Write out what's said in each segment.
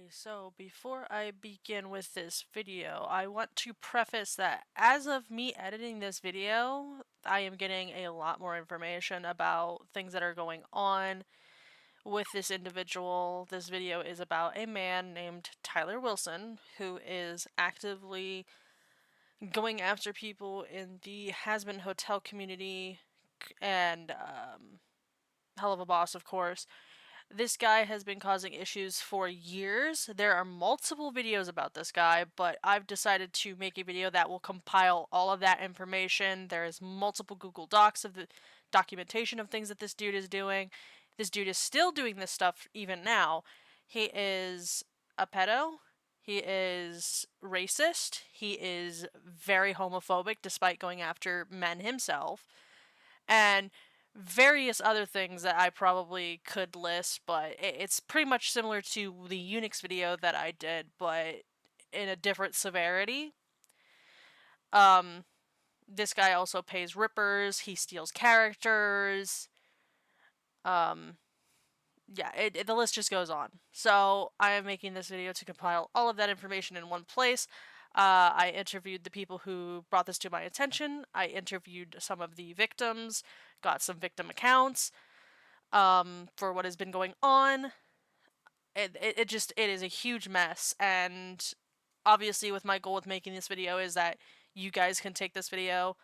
Okay, so before I begin with this video, I want to preface that as of me editing this video, I am getting a lot more information about things that are going on with this individual. This video is about a man named Tyler Wilson, who is actively going after people in the Hazbin Hotel community and Helluva Boss, of course. This guy has been causing issues for years. There are multiple videos about this guy, but I've decided to make a video that will compile all of that information. There is multiple Google Docs of the documentation of things that this dude is doing. This dude is still doing this stuff even now. He is a pedo. He is racist. He is very homophobic despite going after men himself. And various other things that I probably could list, but it's pretty much similar to the Unix video that I did, but in a different severity. This guy also pays rippers, he steals characters, yeah, the list just goes on. So I am making this video to compile all of that information in one place. I interviewed the people who brought this to my attention. I interviewed some of the victims, got some victim accounts for what has been going on. It is a huge mess, and obviously with my goal with making this video is that you guys can take this video,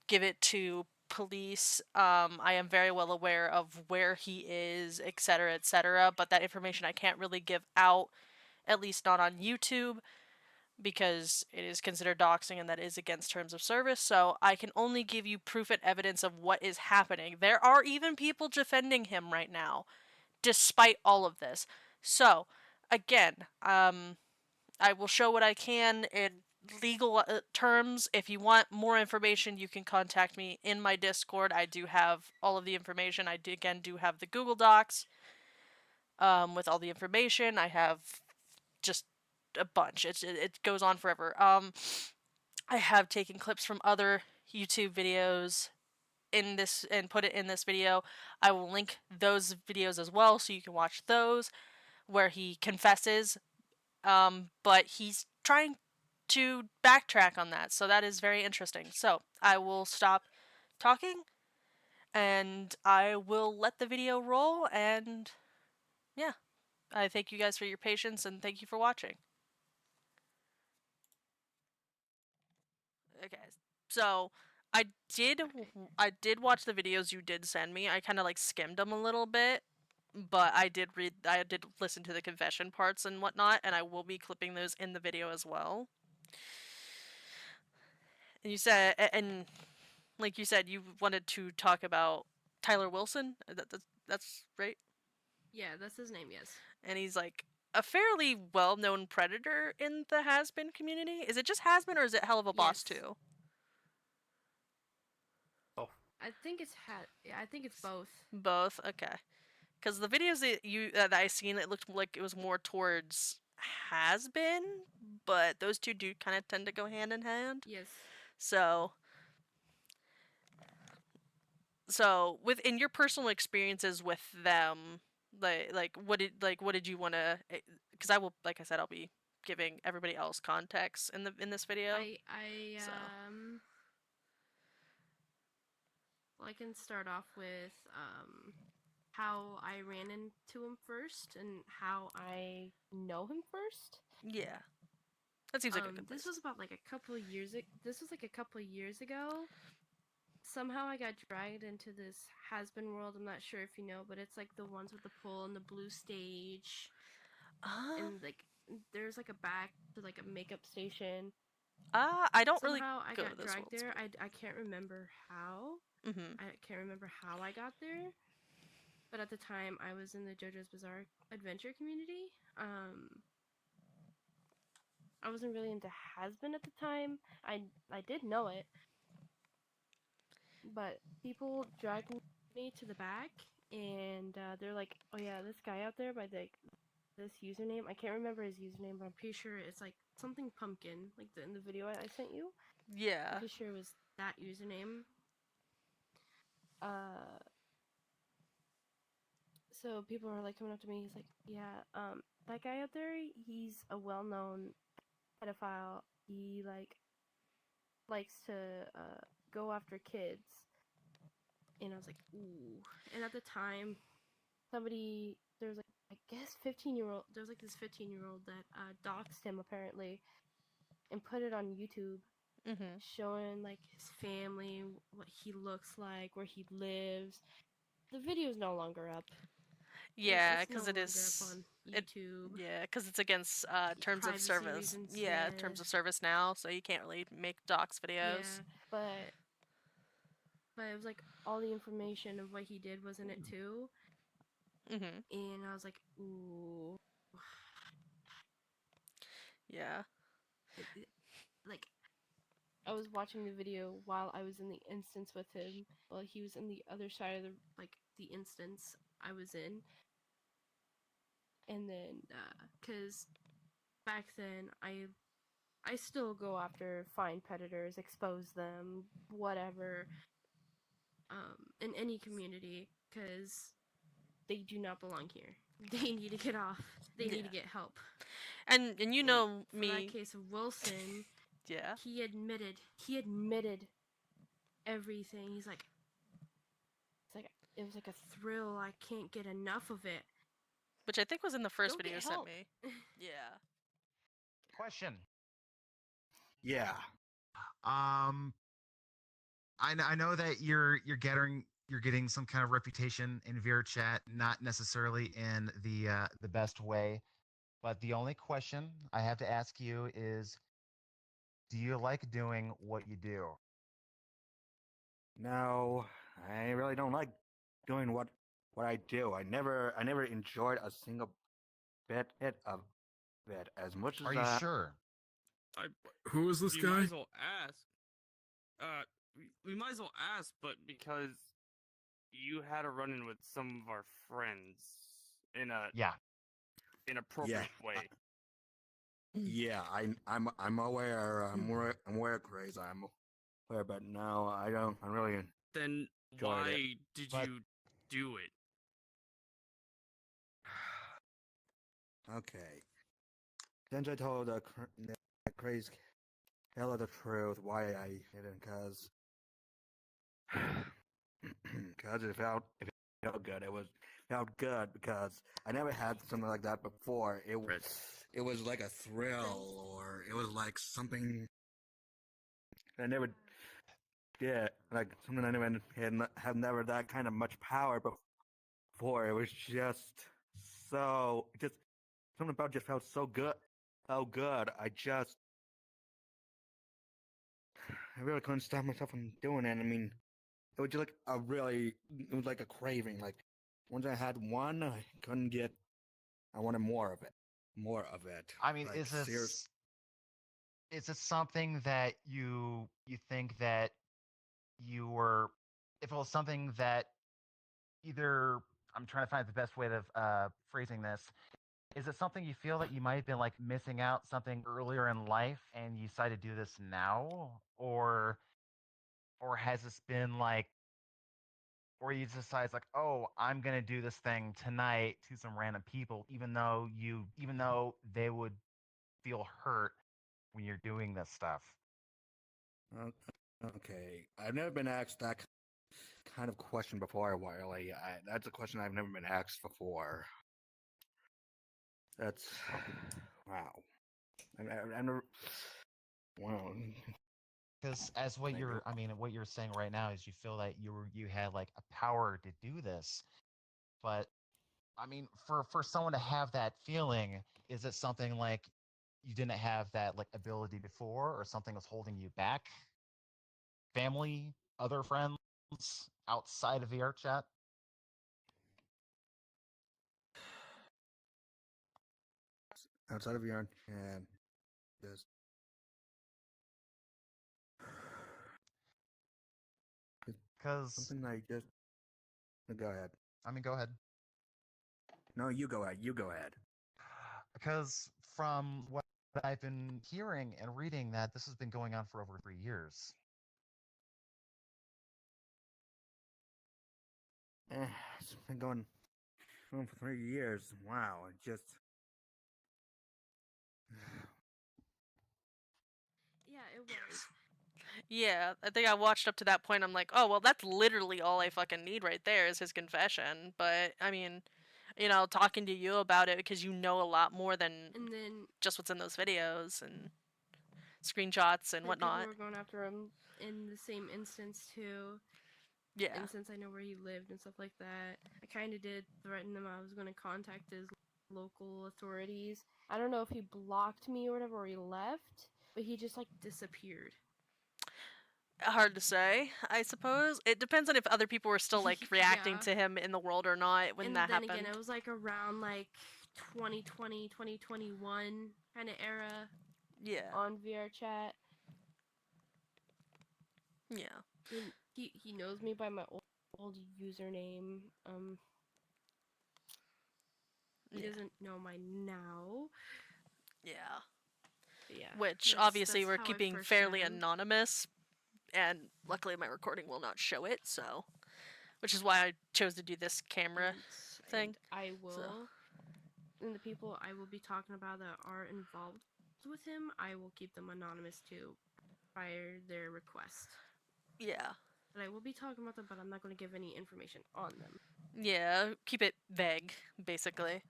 give it to police. I am very well aware of where he is, etc., etc., but that information I can't really give out, at least not on YouTube, because it is considered doxing and that is against terms of service. So I can only give you proof and evidence of what is happening. There are even people defending him right now, despite all of this. So, again, I will show what I can in legal terms. If you want more information, you can contact me in my Discord. I do have all of the information. I do have the Google Docs with all the information. I have just a bunch. It goes on forever. I have taken clips from other YouTube videos in this and put it in this video. I will link those videos as well so you can watch those where he confesses, but he's trying to backtrack on that, so that is very interesting. So I will stop talking and I will let the video roll, and yeah, I thank you guys for your patience and thank you for watching. Okay, so I did watch the videos you did send me. I kind of like skimmed them a little bit, but I did listen to the confession parts and whatnot, and I will be clipping those in the video as well. And you said, and like you said, you wanted to talk about Tyler Wilson. That's right. Yeah, that's his name, yes. And he's like a fairly well-known predator in the Hazbin community. Is it just Hazbin or is it Helluva Boss Yes. too? Oh, I think it's both. Both. Okay. Because the videos that I seen, it looked like it was more towards Hazbin, but those two do kind of tend to go hand in hand. Yes. So within your personal experiences with them, what did you want to? Because I will, like I said, I'll be giving everybody else context in this video. I So. Well, I can start off with how I ran into him first and how I know him first. Yeah, that seems like a good place. This was about like a couple of years. This was like a couple of years ago. Somehow I got dragged into this Hazbin world. I'm not sure if you know, but it's like the ones with the pool and the blue stage, and like there's like a back to like a makeup station. I don't really Somehow I go to got this dragged world. there. I can't remember how. Mm-hmm. I can't remember how I got there. But at the time, I was in the JoJo's Bizarre Adventure community. I wasn't really into Hazbin at the time. I did know it, but people dragged me to the back, and they're like, "Oh yeah, this guy out there by this username. I can't remember his username, but I'm pretty sure it's like something pumpkin, like in the video I sent you. Yeah. I'm pretty sure it was that username. So people are like coming up to me. He's like, "Yeah, that guy out there, he's a well-known pedophile. He likes to go after kids." And I was like, "Ooh." And at the time, there's like, I guess 15-year-old. There's like this 15-year-old that doxed him apparently and put it on YouTube, Mm-hmm. showing like his family, what he looks like, where he lives. The video's no longer up. Yeah, It's no because it longer up is on it. YouTube. Yeah, because it's against terms of Privacy service. reasons, Yeah, yeah. terms of service now, so you can't really make docs videos. Yeah, but it was like all the information of what he did was in it too, Mm-hmm. and I was like, ooh, Yeah. like I was watching the video while I was in the instance with him, while he was in the other side of the instance I was in, and then because back then I still go after find predators, expose them, whatever, in any community, because they do not belong here. They need to get off. They need to Yeah. get help. And you And know for that me. case of Wilson, Yeah. he admitted everything. It was like a thrill. I can't get enough of it. Which I think was in the first Go video get you sent help. me. Yeah. Question. Yeah. Um, I know that you're getting some kind of reputation in VRChat, not necessarily in the best way. But the only question I have to ask you is, do you like doing what you do? No, I really don't like doing what I do. I never enjoyed a single bit of it as much Are as you sure? Who is this We guy? might as well ask. We might as well ask, but because you had a run-in with some of our friends in a Yeah. inappropriate way. Yeah, I'm aware. I'm aware, Grace. I'm aware, but no, I don't. I really Then enjoyed why it. did But- you do it? Okay. Since I told the Grace tell her the truth why I did it, because it felt good. Felt good because I never had something like that before. It was like a thrill, or it was like something I never did, like something I never have never that kind of much power before. It was just something about it just felt so good, so good. I really couldn't stop myself from doing it. I mean, it was just like it was like a craving. Like once I had one, I couldn't get. I wanted more of it, more of it. I mean, like, is it something that you think that you were if it was something that either I'm trying to find the best way of phrasing this. Is it something you feel that you might have been like missing out something earlier in life and you decide to do this now? Or has this been like or you decide like, oh, I'm gonna do this thing tonight to some random people, even though they would feel hurt when you're doing this stuff. Okay, I've never been asked that kind of question before, Wiley. That's a question I've never been asked before. That's wow. I never. Wow. Because as what Thank you. what you're saying right now is you feel that you had like a power to do this, but I mean, for someone to have that feeling, is it something like you didn't have that like ability before, or something was holding you back? Family, other friends outside of VR chat? Outside of your and just Because something like just. Go ahead. go ahead. No, you go ahead. You go ahead. Because from what I've been hearing and reading, that this has been going on for over 3 years. It's been going known for 3 years. Wow, it just. Yeah, it was. Yeah, I think I watched up to that point. I'm like, oh, well, that's literally all I fucking need right there is his confession. But, I mean, talking to you about it because you know a lot more than And then just what's in those videos and screenshots and the people whatnot. were going after him in the same instance too. Yeah. And since I know where he lived and stuff like that, I kind of did threaten him. I was going to contact his local authorities. I don't know if he blocked me or whatever, or he left, but he just like disappeared. Hard to say, I suppose. It depends on if other people were still, like, reacting Yeah. to him in the world or not when And that then happened. again, it was like around like 2020, 2021 kind of era Yeah. on VRChat. Yeah. He knows me by my old username. He Yeah. doesn't know my now. Yeah. But yeah. Which, obviously, that's we're how I keeping first fairly met him. anonymous, and luckily my recording will not show it, so... Which is why I chose to do this camera thing. And I will, so. and the people I will be talking about that are involved with him, I will keep them anonymous too, prior their request. Yeah. But I will be talking about them, but I'm not going to give any information on them. Yeah, keep it vague, basically.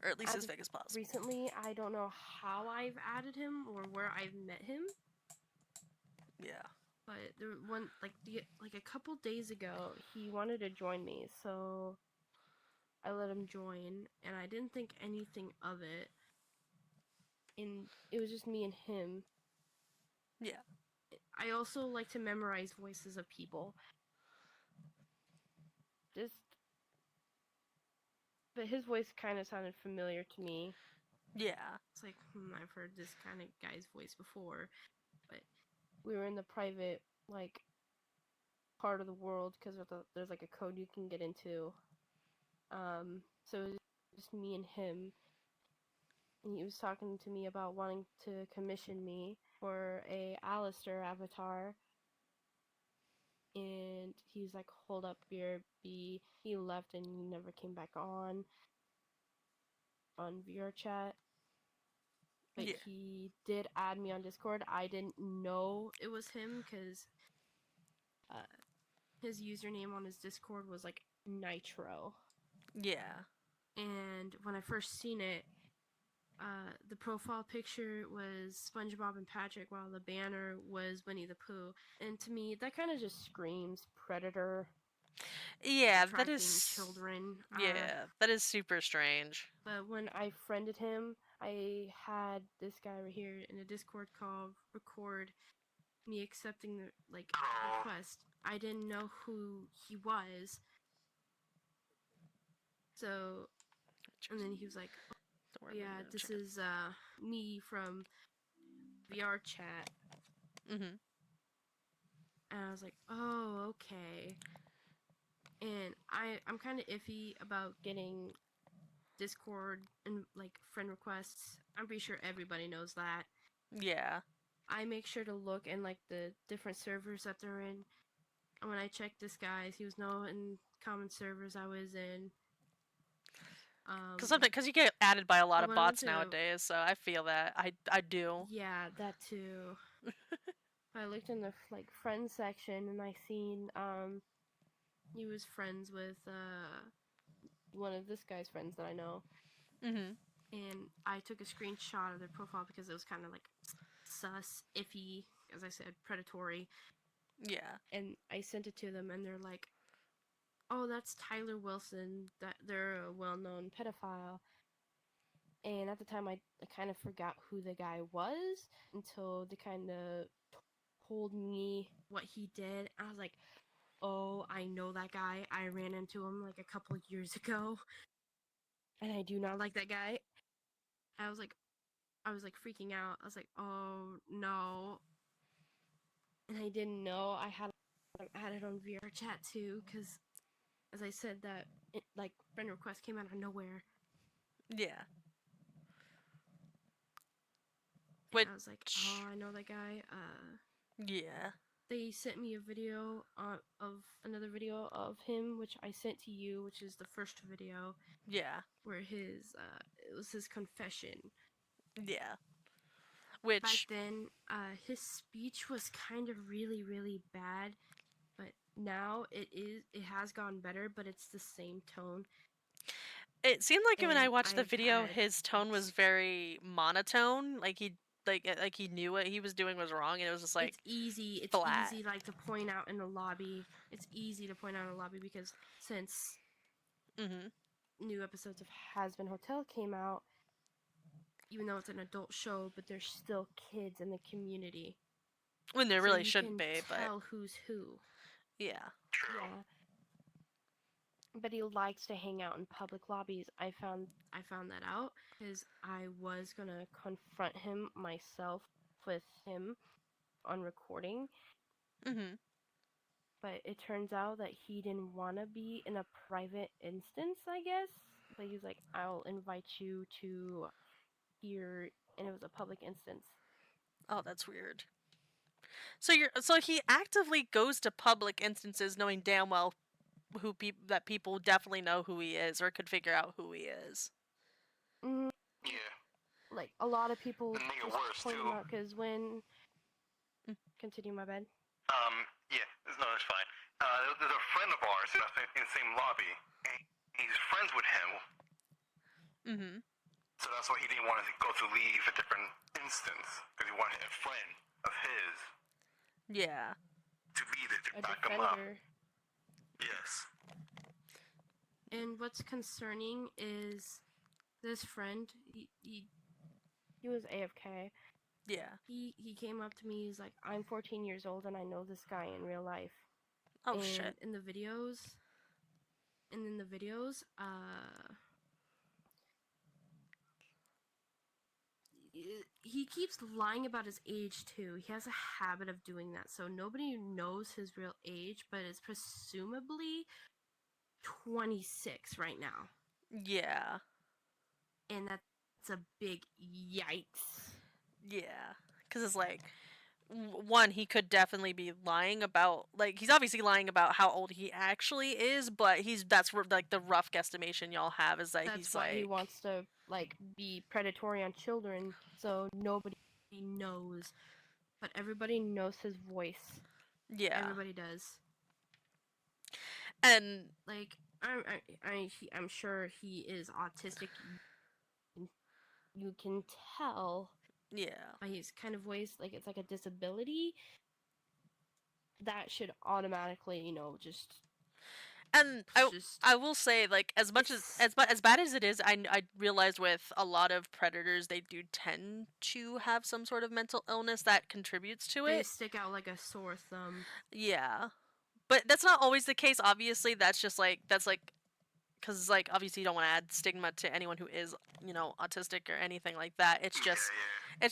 Or at least as vague as possible. Recently, I don't know how I've added him or where I've met him. Yeah. But there like a couple days ago, he wanted to join me, so I let him join, and I didn't think anything of it. And it was just me and him. Yeah. I also like to memorize voices of people. But his voice kind of sounded familiar to me. Yeah. It's like, I've heard this kind of guy's voice before. But we were in the private, like, part of the world because there's like a code you can get into. So it was just me and him. And he was talking to me about wanting to commission me for a Alistair avatar. And he was like, hold up, BRB. He left and he never came back on VRChat. But Yeah. he did add me on Discord. I didn't know it was him because his username on his Discord was like Nitro. Yeah. And when I first seen it, the profile picture was SpongeBob and Patrick, while the banner was Winnie the Pooh. And to me, that kind of just screams predator. Yeah, that attracting is. children. Yeah, that is super strange. But when I friended him, I had this guy right here in a Discord call record me accepting the request. I didn't know who he was. So, and then he was like, Don't oh, worry, yeah, I'm this checking. is me from VRChat. Mhm. And I was like, oh, okay. And I'm kind of iffy about getting Discord and like friend requests. I'm pretty sure everybody knows that. Yeah. I make sure to look in like the different servers that they're in. And when I checked this guy, he was no in common servers I was in. Because you get added by a lot of when I went bots to- nowadays, so I feel that. I do. Yeah, that too. I looked in the like friends section and I seen he was friends with one of this guy's friends that I know. Mhm. And I took a screenshot of their profile because it was kind of like sus, iffy, as I said, predatory. Yeah. And I sent it to them, and they're like, "Oh, that's Tyler Wilson. That they're a well-known pedophile." And at the time, I kind of forgot who the guy was until they kind of told me what he did. I was like, "Oh, I know that guy. I ran into him like a couple years ago, and I do not like that guy." I was like freaking out. I was like, "Oh no!" And I didn't know I had him added on VRChat too, because as I said, that like friend request came out of nowhere. Yeah. And I was like, oh, I know that guy. Yeah. they sent me a video of another video of him, which I sent to you, which is the first video Yeah. where it was his confession. Yeah. Back Which then, his speech was kind of really, really bad, but now it has gotten better, but it's the same tone. it seemed like when I And watched the I've video, had his tone was very monotone. Like he knew what he was doing was wrong, and it was just like it's easy flat. like to point out in the lobby. It's easy to point out in the lobby because since Mm-hmm. new episodes of Hazbin Hotel came out, even though it's an adult show, but there's still kids in the community. When there So really you shouldn't can be, but tell who's who. yeah. True. Yeah. But he likes to hang out in public lobbies. I found that out because I was gonna confront him myself with him on recording, Mm-hmm. but it turns out that he didn't want to be in a private instance, I guess. But he was like, I'll invite you to here, and it was a public instance. Oh, that's weird. So he actively goes to public instances knowing damn well that people definitely know who he is or could figure out who he is. Mm, Yeah. like, a lot of people The nigga just worse, point him too. out because when... Mm. Continue, my bad. Yeah, no, it's fine. There's a friend of ours in the same lobby, and he's friends with him, Mm-hmm. so that's why he didn't want to go to leave a different instance, because he wanted a friend of his Yeah. to be there to A back him up. defender. Yes. And what's concerning is this friend, he was AFK. Yeah. He came up to me, he's like, I'm 14 years old and I know this guy in real life. Oh and shit. in the videos, he keeps lying about his age too. He has a habit of doing that. So nobody knows his real age, but it's presumably 26 right now. Yeah. And that's a big yikes. Yeah. Because it's like, one, he could definitely be lying about, like, he's obviously lying about how old he actually is, but like the rough guesstimation y'all have is that That's he's why like, he wants to like be predatory on children, so nobody knows. But everybody knows his voice. yeah. Everybody does. And Like I'm sure he is autistic. You can tell yeah. by his kind of voice, like it's like a disability. That should automatically, just And just I will say, like, as much as bad as it is, I realized with a lot of predators, they do tend to have some sort of mental illness that contributes to they it. stick out like a sore thumb. Yeah, but that's not always the case. Obviously, that's because like obviously you don't want to add stigma to anyone who is autistic or anything like that. It's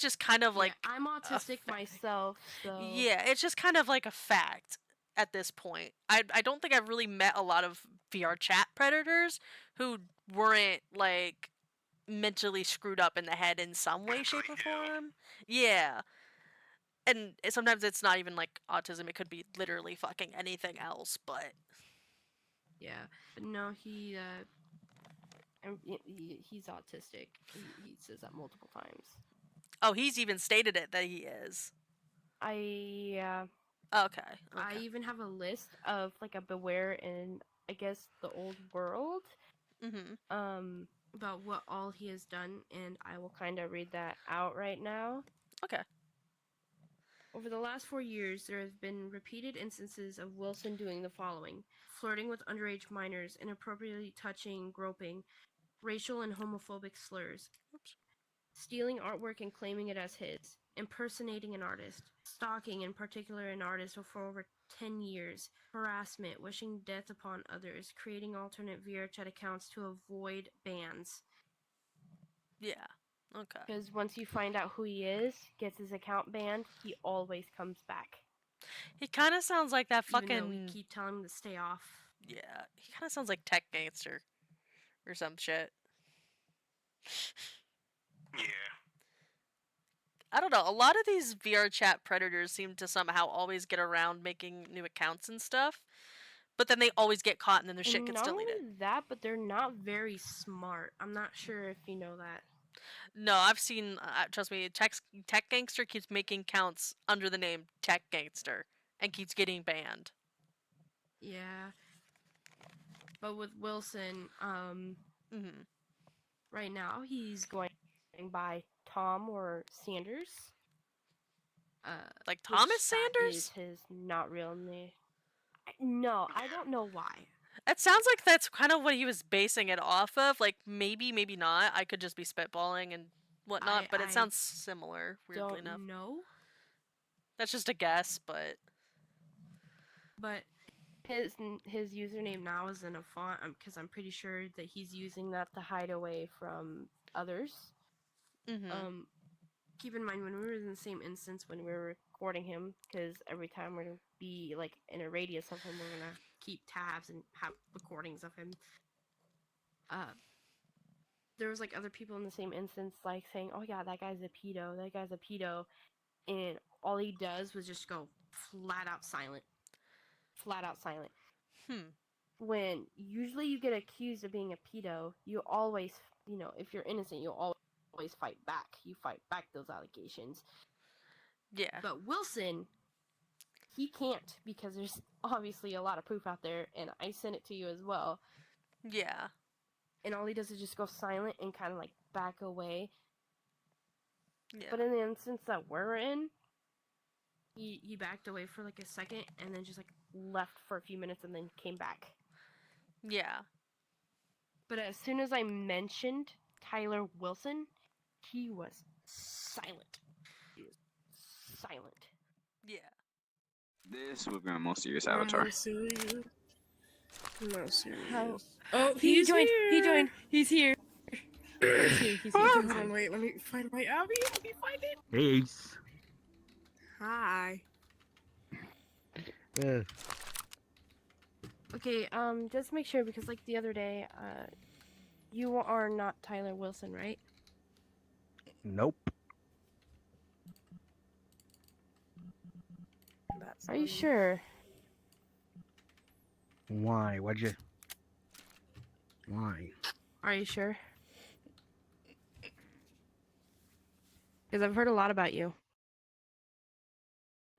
just kind of like I'm autistic myself, so yeah, it's just kind of like a fact at this point. I don't think I've really met a lot of VRChat predators who weren't like mentally screwed up in the head in some way, shape, or form. Yeah. And sometimes it's not even like autism, it could be literally fucking anything else, but yeah. But no, he's autistic. He says that multiple times. oh, he's even stated it that he is. Okay. I even have a list of like a beware in, I guess, the old world. Mm-hmm. About what all he has done, and I will kind of read that out right now. Okay. Over the last 4 years, there have been repeated instances of Wilson doing the following: flirting with underage minors, inappropriately touching, groping, racial and homophobic slurs, stealing artwork and claiming it as his, impersonating an artist, stalking, in particular an artist for over 10 years, harassment, wishing death upon others, creating alternate VRChat accounts to avoid bans. Yeah. Okay. Because once you find out who he is, gets his account banned, he always comes back. He kind of sounds like that fucking. Even though we keep telling him to stay off. Yeah, he kind of sounds like Tech Gangster or some shit. Yeah. I don't know. A lot of these VRChat predators seem to somehow always get around making new accounts and stuff, but then they always get caught and then their shit And gets not deleted. only that, but they're not very smart. I'm not sure if you know that. No, I've seen. Trust me, Tech Gangster keeps making counts under the name Tech Gangster and keeps getting banned. Yeah. But with Wilson, Hmm. right now he's going by Tom or Sanders. Like Which Thomas that is Sanders? his not real name. No, I don't know why. It sounds like that's kind of what he was basing it off of. Like maybe, maybe not. I could just be spitballing and whatnot, but it I sounds similar. Weirdly don't enough, know, that's just a guess. But but his username now is in a font because I'm pretty sure that he's using that to hide away from others. hmm. Keep in mind when we were in the same instance when we were recording him, because every time we're gonna be like in a radius of him, we're gonna keep tabs and have recordings of him. There was like other people in the same instance like saying, "Oh yeah, that guy's a pedo. That guy's a pedo," and all he does was just go flat out silent. Flat out silent. Hmm. When usually you get accused of being a pedo, you always, if you're innocent, you always fight back. You fight back those allegations. Yeah. But Wilson, he can't because there's obviously a lot of proof out there, and I sent it to you as well. Yeah. And all he does is just go silent and kind of like back away. Yeah. But in the instance that we're in, he backed away for like a second and then just like left for a few minutes and then came back. Yeah. But as soon as I mentioned Tyler Wilson, he was silent. He was silent. Yeah. This would be my most serious avatar. No serious. No serious. How- Oh, He joined. here. He joined. He's here. He's here. Hold on, wait. Let me find my Abby. Let me find it. Peace. Hi. Okay, just make sure because like the other day, you are not Tyler Wilson, right? Nope. That's Are you sure? Why? Why? Are you sure? Because I've heard a lot about you.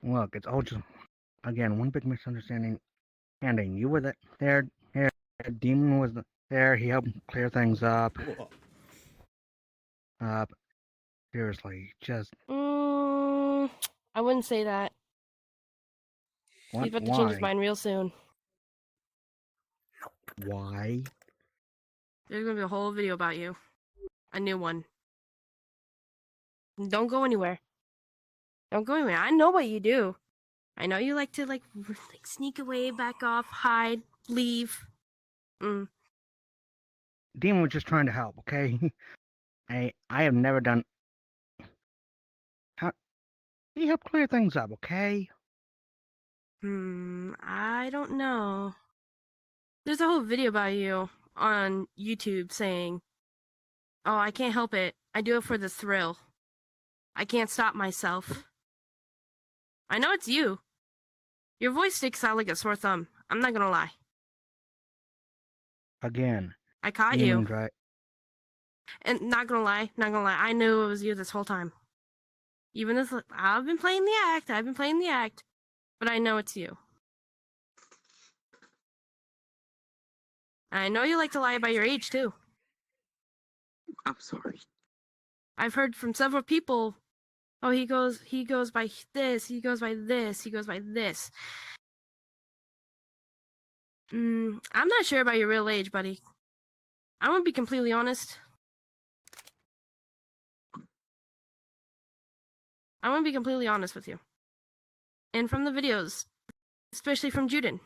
Look, it's all just, again, one big misunderstanding. Ending. You were there. Demon was there. He helped clear things up. Seriously, just I wouldn't say that. what? He's about to change his mind real soon. Why? There's gonna be a whole video about you. A new one. Don't go anywhere. Don't go anywhere. I know what you do. I know you like to like sneak away, back off, hide, leave. Demon was just trying to help. Okay. I have never done. How? He helped clear things up. Okay. I don't know. There's a whole video about you on YouTube saying, "Oh, I can't help it. I do it for the thrill. I can't stop myself." I know it's you. Your voice sticks out like a sore thumb. I'm not gonna lie. Again. I caught Demon you. And not gonna lie, I knew it was you this whole time. Even this, I've been playing the act, but I know it's you. And I know you like to lie about your age too. I'm sorry. I've heard from several people, "Oh, he goes by this, he goes by this, he goes by this." I'm not sure about your real age, buddy. I'm gonna be completely honest. With you. And from the videos, especially from Juden,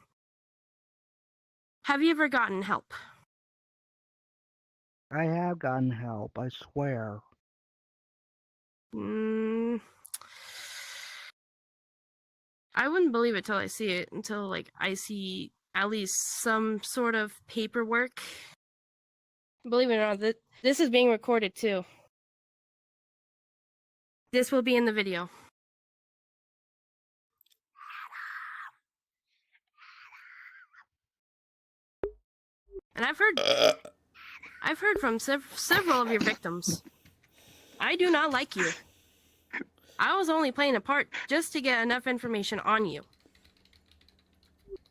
have you ever gotten help? I have gotten help. I swear. I wouldn't believe it till I see it, until like I see at least some sort of paperwork. Believe it or not, this is being recorded too. This will be in the video. And I've heard from several of your victims. I do not like you. I was only playing a part just to get enough information on you.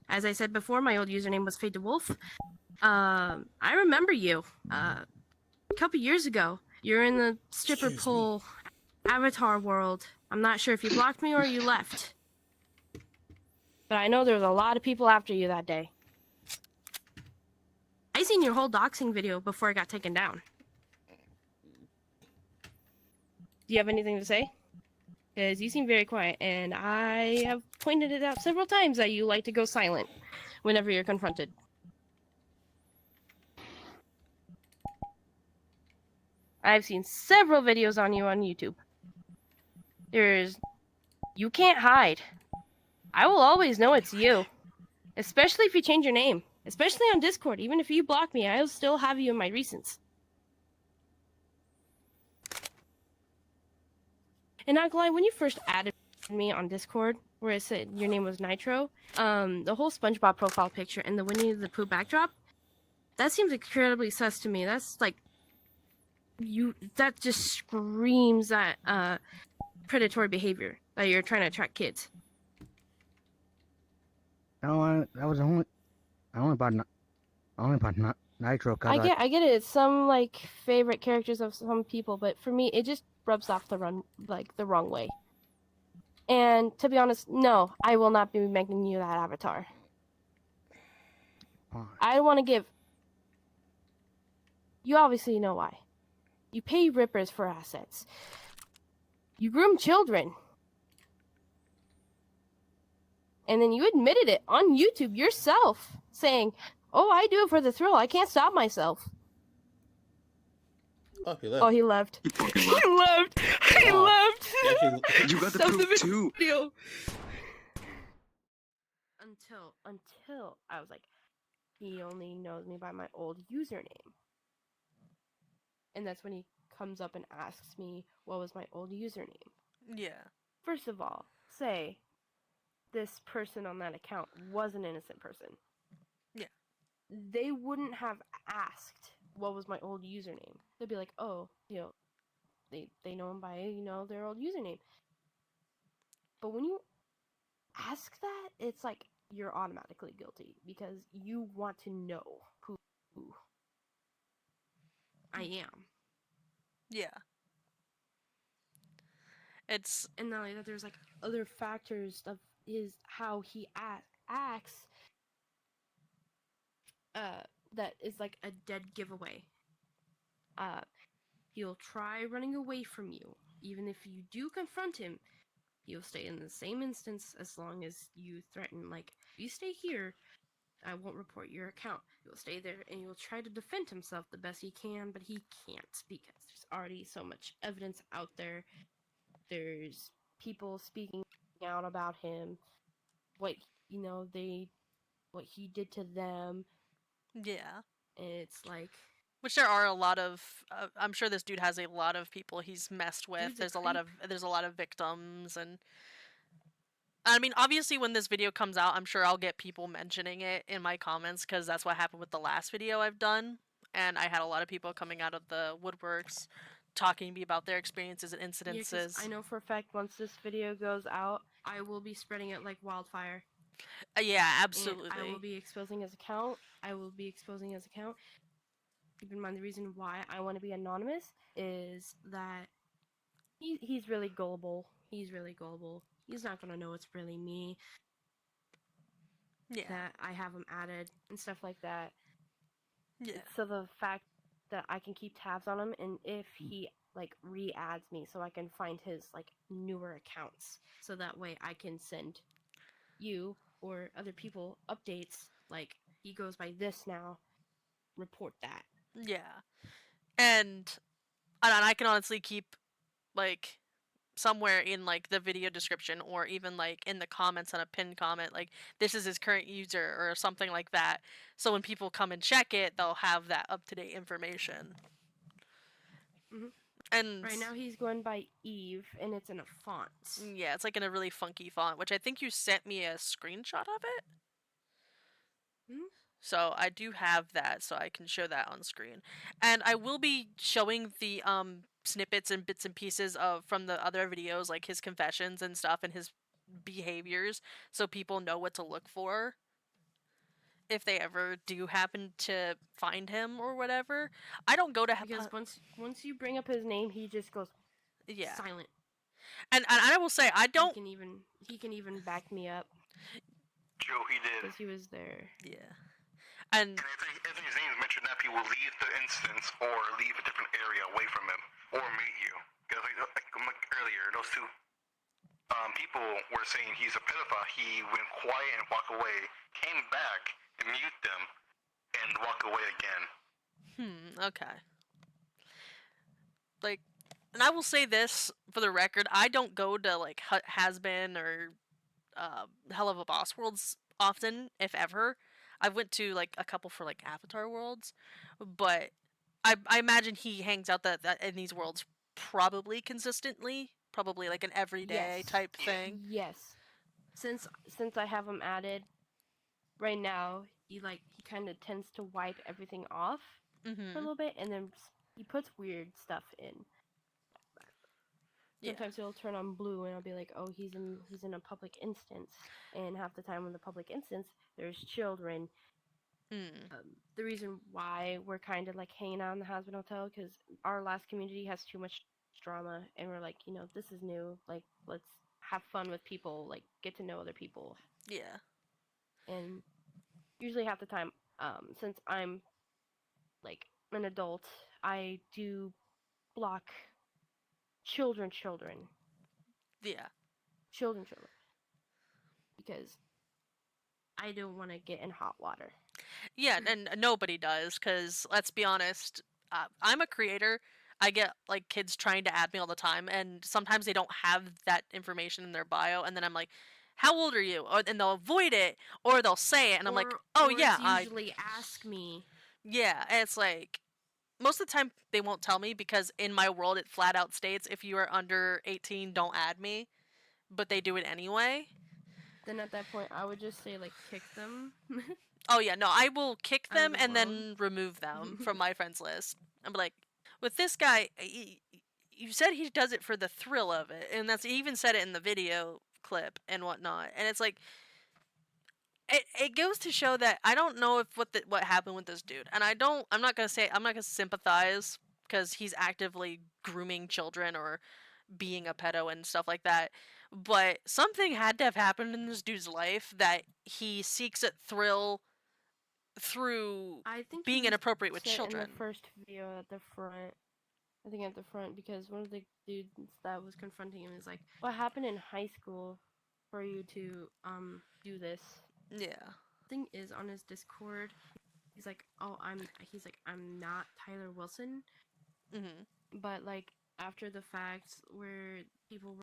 As I said before, my old username was Fade the Wolf. I remember you. A couple years ago, you're in the stripper pole avatar world. I'm not sure if you blocked me or you left. But I know there was a lot of people after you that day. I seen your whole doxing video before it got taken down. Do you have anything to say? Because you seem very quiet, and I have pointed it out several times that you like to go silent whenever you're confronted. I've seen several videos on you on YouTube. You can't hide. I will always know it's you. Especially if you change your name. Especially on Discord. Even if you block me, I'll still have you in my recents. And not gonna lie, when you first added me on Discord, where it said your name was Nitro, the whole SpongeBob profile picture and the Winnie the Pooh backdrop, that seems incredibly sus to me. That's like, that just screams that, predatory behavior, that you're trying to attract kids. No, that was only about Nitro. I get it. It's some like favorite characters of some people, but for me, it just rubs off the wrong way. And to be honest, no, I will not be making you that avatar. I want to give. You obviously know why. You pay rippers for assets. You groom children. And then you admitted it on YouTube yourself, saying, "Oh, I do it for the thrill. I can't stop myself." Oh, he left. Oh, he left. He left. He left. He actually- You got the Stop proof too. video. Until I was like, he only knows me by my old username. And that's when he comes up and asks me what was my old username. Yeah. First of all, say this person on that account was an innocent person. Yeah. They wouldn't have asked what was my old username. They'd be like, oh, they know him by, their old username. But when you ask that, it's like you're automatically guilty because you want to know who I am. Yeah. It's And not only that, there's like other factors of how he acts that is like a dead giveaway. He'll try running away from you. Even if you do confront him, he'll stay in the same instance as long as you threaten, like, if you stay here, I won't report your account. He'll stay there and he'll try to defend himself the best he can, but he can't because there's already so much evidence out there. There's people speaking out about him, what he did to them. Yeah. It's like, which there are a lot of. I'm sure this dude has a lot of people he's messed with. Dude's a There's a lot of victims, and I mean, obviously, when this video comes out, I'm sure I'll get people mentioning it in my comments because that's what happened with the last video I've done, and I had a lot of people coming out of the woodworks talking to me about their experiences and incidences. yeah, 'cause I know for a fact once this video goes out, I will be spreading it like wildfire. Yeah, absolutely. And I will be exposing his account. Keep in mind the reason why I want to be anonymous is that he's really gullible. He's not gonna know it's really me. Yeah. That I have him added and stuff like that. Yeah. So the fact that I can keep tabs on him, and if he like re-adds me, so I can find his like newer accounts, so that way I can send you or other people updates like he goes by this now. Report that. Yeah. And I can honestly keep like somewhere in like the video description or even like in the comments on a pinned comment like this is his current user or something like that, so when people come and check it they'll have that up-to-date information. And Right now he's going by Eve, and it's in a font. yeah, it's like in a really funky font, which I think you sent me a screenshot of it. Hmm? So I do have that, so I can show that on screen. And I will be showing the snippets and bits and pieces of from the other videos, like his confessions and stuff and his behaviors, so people know what to look for if they ever do happen to find him or whatever. I don't go to Because once you bring up his name, he just goes yeah. silent. And I will say I don't He can even back me up Joe, he did. because he was there. yeah. And And his name is mentioned that he will leave the instance or leave a different area away from him or meet you. Because like earlier, those two people were saying he's a pedophile. He went quiet and walked away, came back and mute them, and walk away again. Okay. Like, and I will say this for the record, I don't go to like Hazbin or Helluva Boss worlds often, if ever. I went to like a couple for like Avatar worlds, but I imagine he hangs out that in these worlds probably consistently, probably like an everyday Yes. type thing. Yes. Since I have him added, right now he kind of tends to wipe everything off for a little bit, and then he puts weird stuff in. Sometimes he'll turn on blue, and I'll be like, "Oh, he's in a public instance." And half the time, in the public instance, there's children. The reason why we're kind of like hanging out in the Hazbin Hotel because our last community has too much drama, and we're like, this is new. Like, let's have fun with people. Like, get to know other people. Yeah. And usually half the time, since I'm like an adult, I do block children. Yeah. Children. Because I don't want to get in hot water. Yeah, and nobody does, because let's be honest, I'm a creator. I get like kids trying to add me all the time, and sometimes they don't have that information in their bio, and then I'm like, "How old are you?" And they'll avoid it, or they'll say it, and I'm like, "Oh yeah, usually ask me." Yeah, and it's like most of the time they won't tell me because in my world it flat out states if you are under 18, don't add me, but they do it anyway. Then at that point, I would just say like kick them. Oh yeah, no, I will kick them and then remove them from my friends list. I'm like, with this guy, you said he does it for the thrill of it, and he even said it in the video clip and whatnot. And it's like, it goes to show that I don't know if what happened with this dude, and I'm not gonna sympathize because he's actively grooming children or being a pedo and stuff like that. But something had to have happened in this dude's life that he seeks a thrill through being inappropriate with children. In the first video at the front, I think at the front, because one of the dudes that was confronting him is like, "What happened in high school for you to do this?" Yeah. Thing is on his Discord, he's like, "Oh, I'm not Tyler Wilson," but like after the fact, where people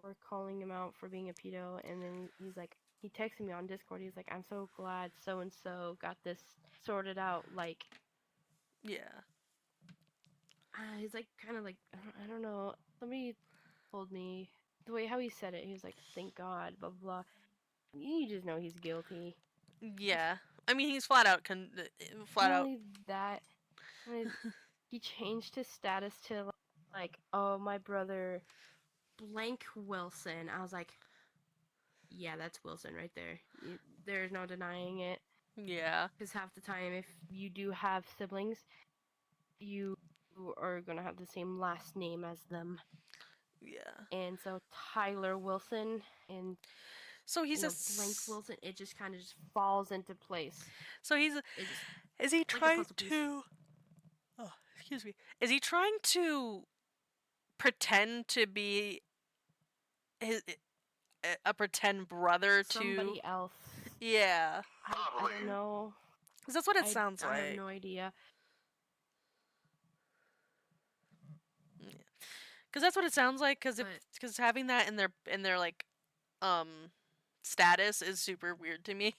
were calling him out for being a pedo, and then he's like, he texted me on Discord. He's like, "I'm so glad so and so got this sorted out." Like, yeah. He's like kind of like I don't know. Somebody told me the way how he said it. He was like, "Thank God," blah blah. You just know he's guilty. Yeah, I mean he's flat out Not only that, he changed his status to like, "Oh, my brother, blank Wilson." I was like, yeah, that's Wilson right there. There's no denying it. Yeah. Because half the time, if you do have siblings, you are gonna have the same last name as them. Yeah. And so Tyler Wilson and so he's a blank Wilson. It just kind of just falls into place. So is he trying to? Oh, excuse me. Is he trying to pretend to be a pretend brother to somebody else? Yeah. I don't know. Because that's what it sounds like. I have no idea. Because that's what it sounds like. Because having that in their like status is super weird to me.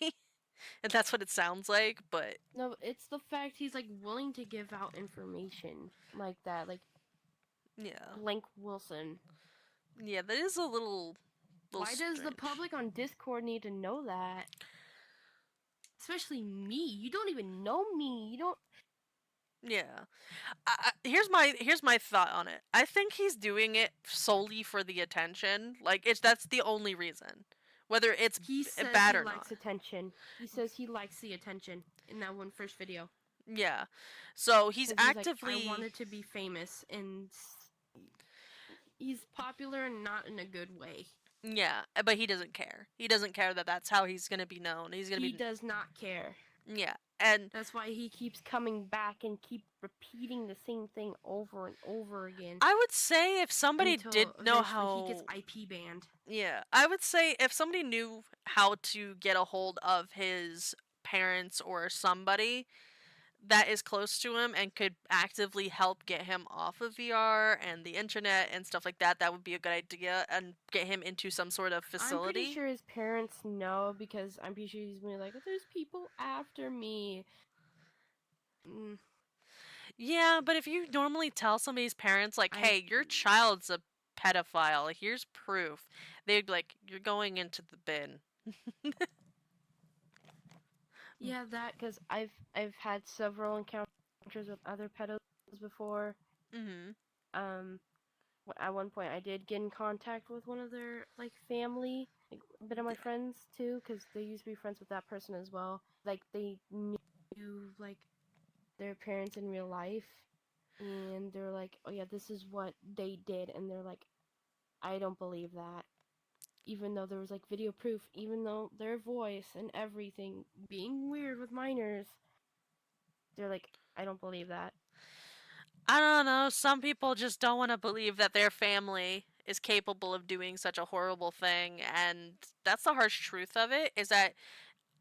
And that's what it sounds like. But no, it's the fact he's like willing to give out information like that. Like, Yeah. Blank Wilson. Yeah, that is a little Why does the strange. public on Discord need to know that? Especially me. You don't even know me. You don't. Yeah. Here's my thought on it. I think he's doing it solely for the attention. Like that's the only reason. Whether it's He says bad he or likes not. attention. He says he likes the attention in that one first video. Yeah. So he's 'Cause actively like, I wanted to be famous, and he's popular and not in a good way. Yeah, but he doesn't care. He doesn't care that that's how he's going to be known. He's going to He be does not care. Yeah. And That's why he keeps coming back and keep repeating the same thing over and over again. I would say if somebody until did know eventually how he gets IP banned. Yeah, I would say if somebody knew how to get a hold of his parents or somebody that is close to him and could actively help get him off of VR and the internet and stuff like that, that would be a good idea and get him into some sort of facility. I'm pretty sure his parents know because I'm pretty sure he's gonna be like, there's people after me. Yeah, but if you normally tell somebody's parents, like, hey, your child's a pedophile, here's proof, they'd be like, you're going into the bin. Yeah, that, because I've had several encounters with other pedophiles before. At one point I did get in contact with one of their, like, family, like, a bit of my friends, too, because they used to be friends with that person as well. Like, they knew, like, their parents in real life, and they're like, oh yeah, this is what they did, and they're like, I don't believe that. Even though there was, like, video proof, even though their voice and everything being weird with minors, they're like, I don't believe that. I don't know, some people just don't want to believe that their family is capable of doing such a horrible thing, and that's the harsh truth of it, is that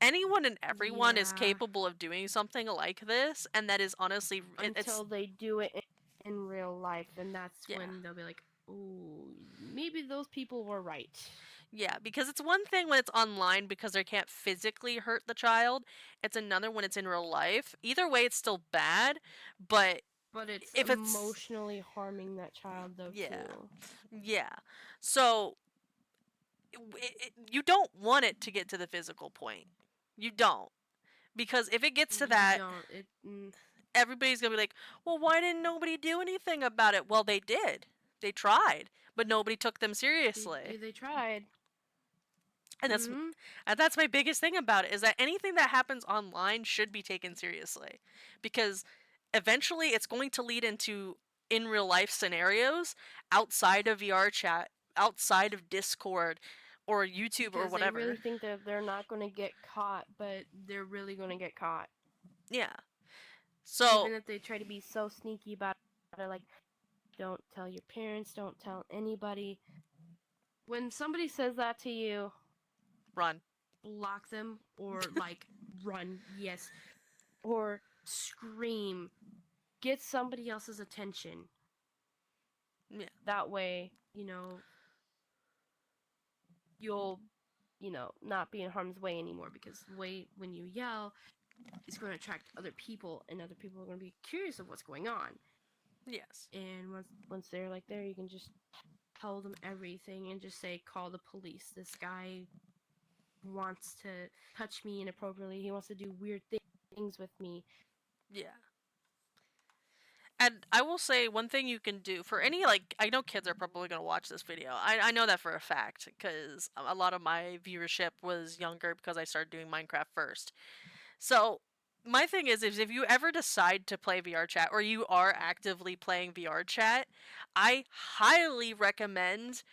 anyone and everyone is capable of doing something like this, and that is honestly until they do it in real life, and that's when they'll be like, ooh, maybe those people were right. Yeah, because it's one thing when it's online because they can't physically hurt the child. It's another when it's in real life. Either way, it's still bad, but it's if emotionally harming that child, though, too. Yeah. So, you don't want it to get to the physical point. You don't. Because if it gets to that, everybody's going to be like, well, why didn't nobody do anything about it? Well, they did. They tried, but nobody took them seriously. They tried. And that's my biggest thing about it, is that anything that happens online should be taken seriously, because eventually it's going to lead into in real life scenarios outside of VRChat, outside of Discord or YouTube or whatever. They really think that they're not going to get caught, but they're really going to get caught. Yeah. So even if they try to be so sneaky about it, like, don't tell your parents, don't tell anybody. When somebody says that to you, run. Block them, or, like, run, yes. Or scream. Get somebody else's attention. Yeah. That way, you'll, not be in harm's way anymore, because the way when you yell, it's going to attract other people, and other people are going to be curious of what's going on. Yes. And once they're, like, there, you can just tell them everything and just say, call the police. This guy wants to touch me inappropriately. He wants to do weird things with me. Yeah. And I will say one thing you can do for any, like, I know kids are probably going to watch this video. I know that for a fact, because a lot of my viewership was younger because I started doing Minecraft first. So my thing is if you ever decide to play VRChat, or you are actively playing VRChat, I highly recommend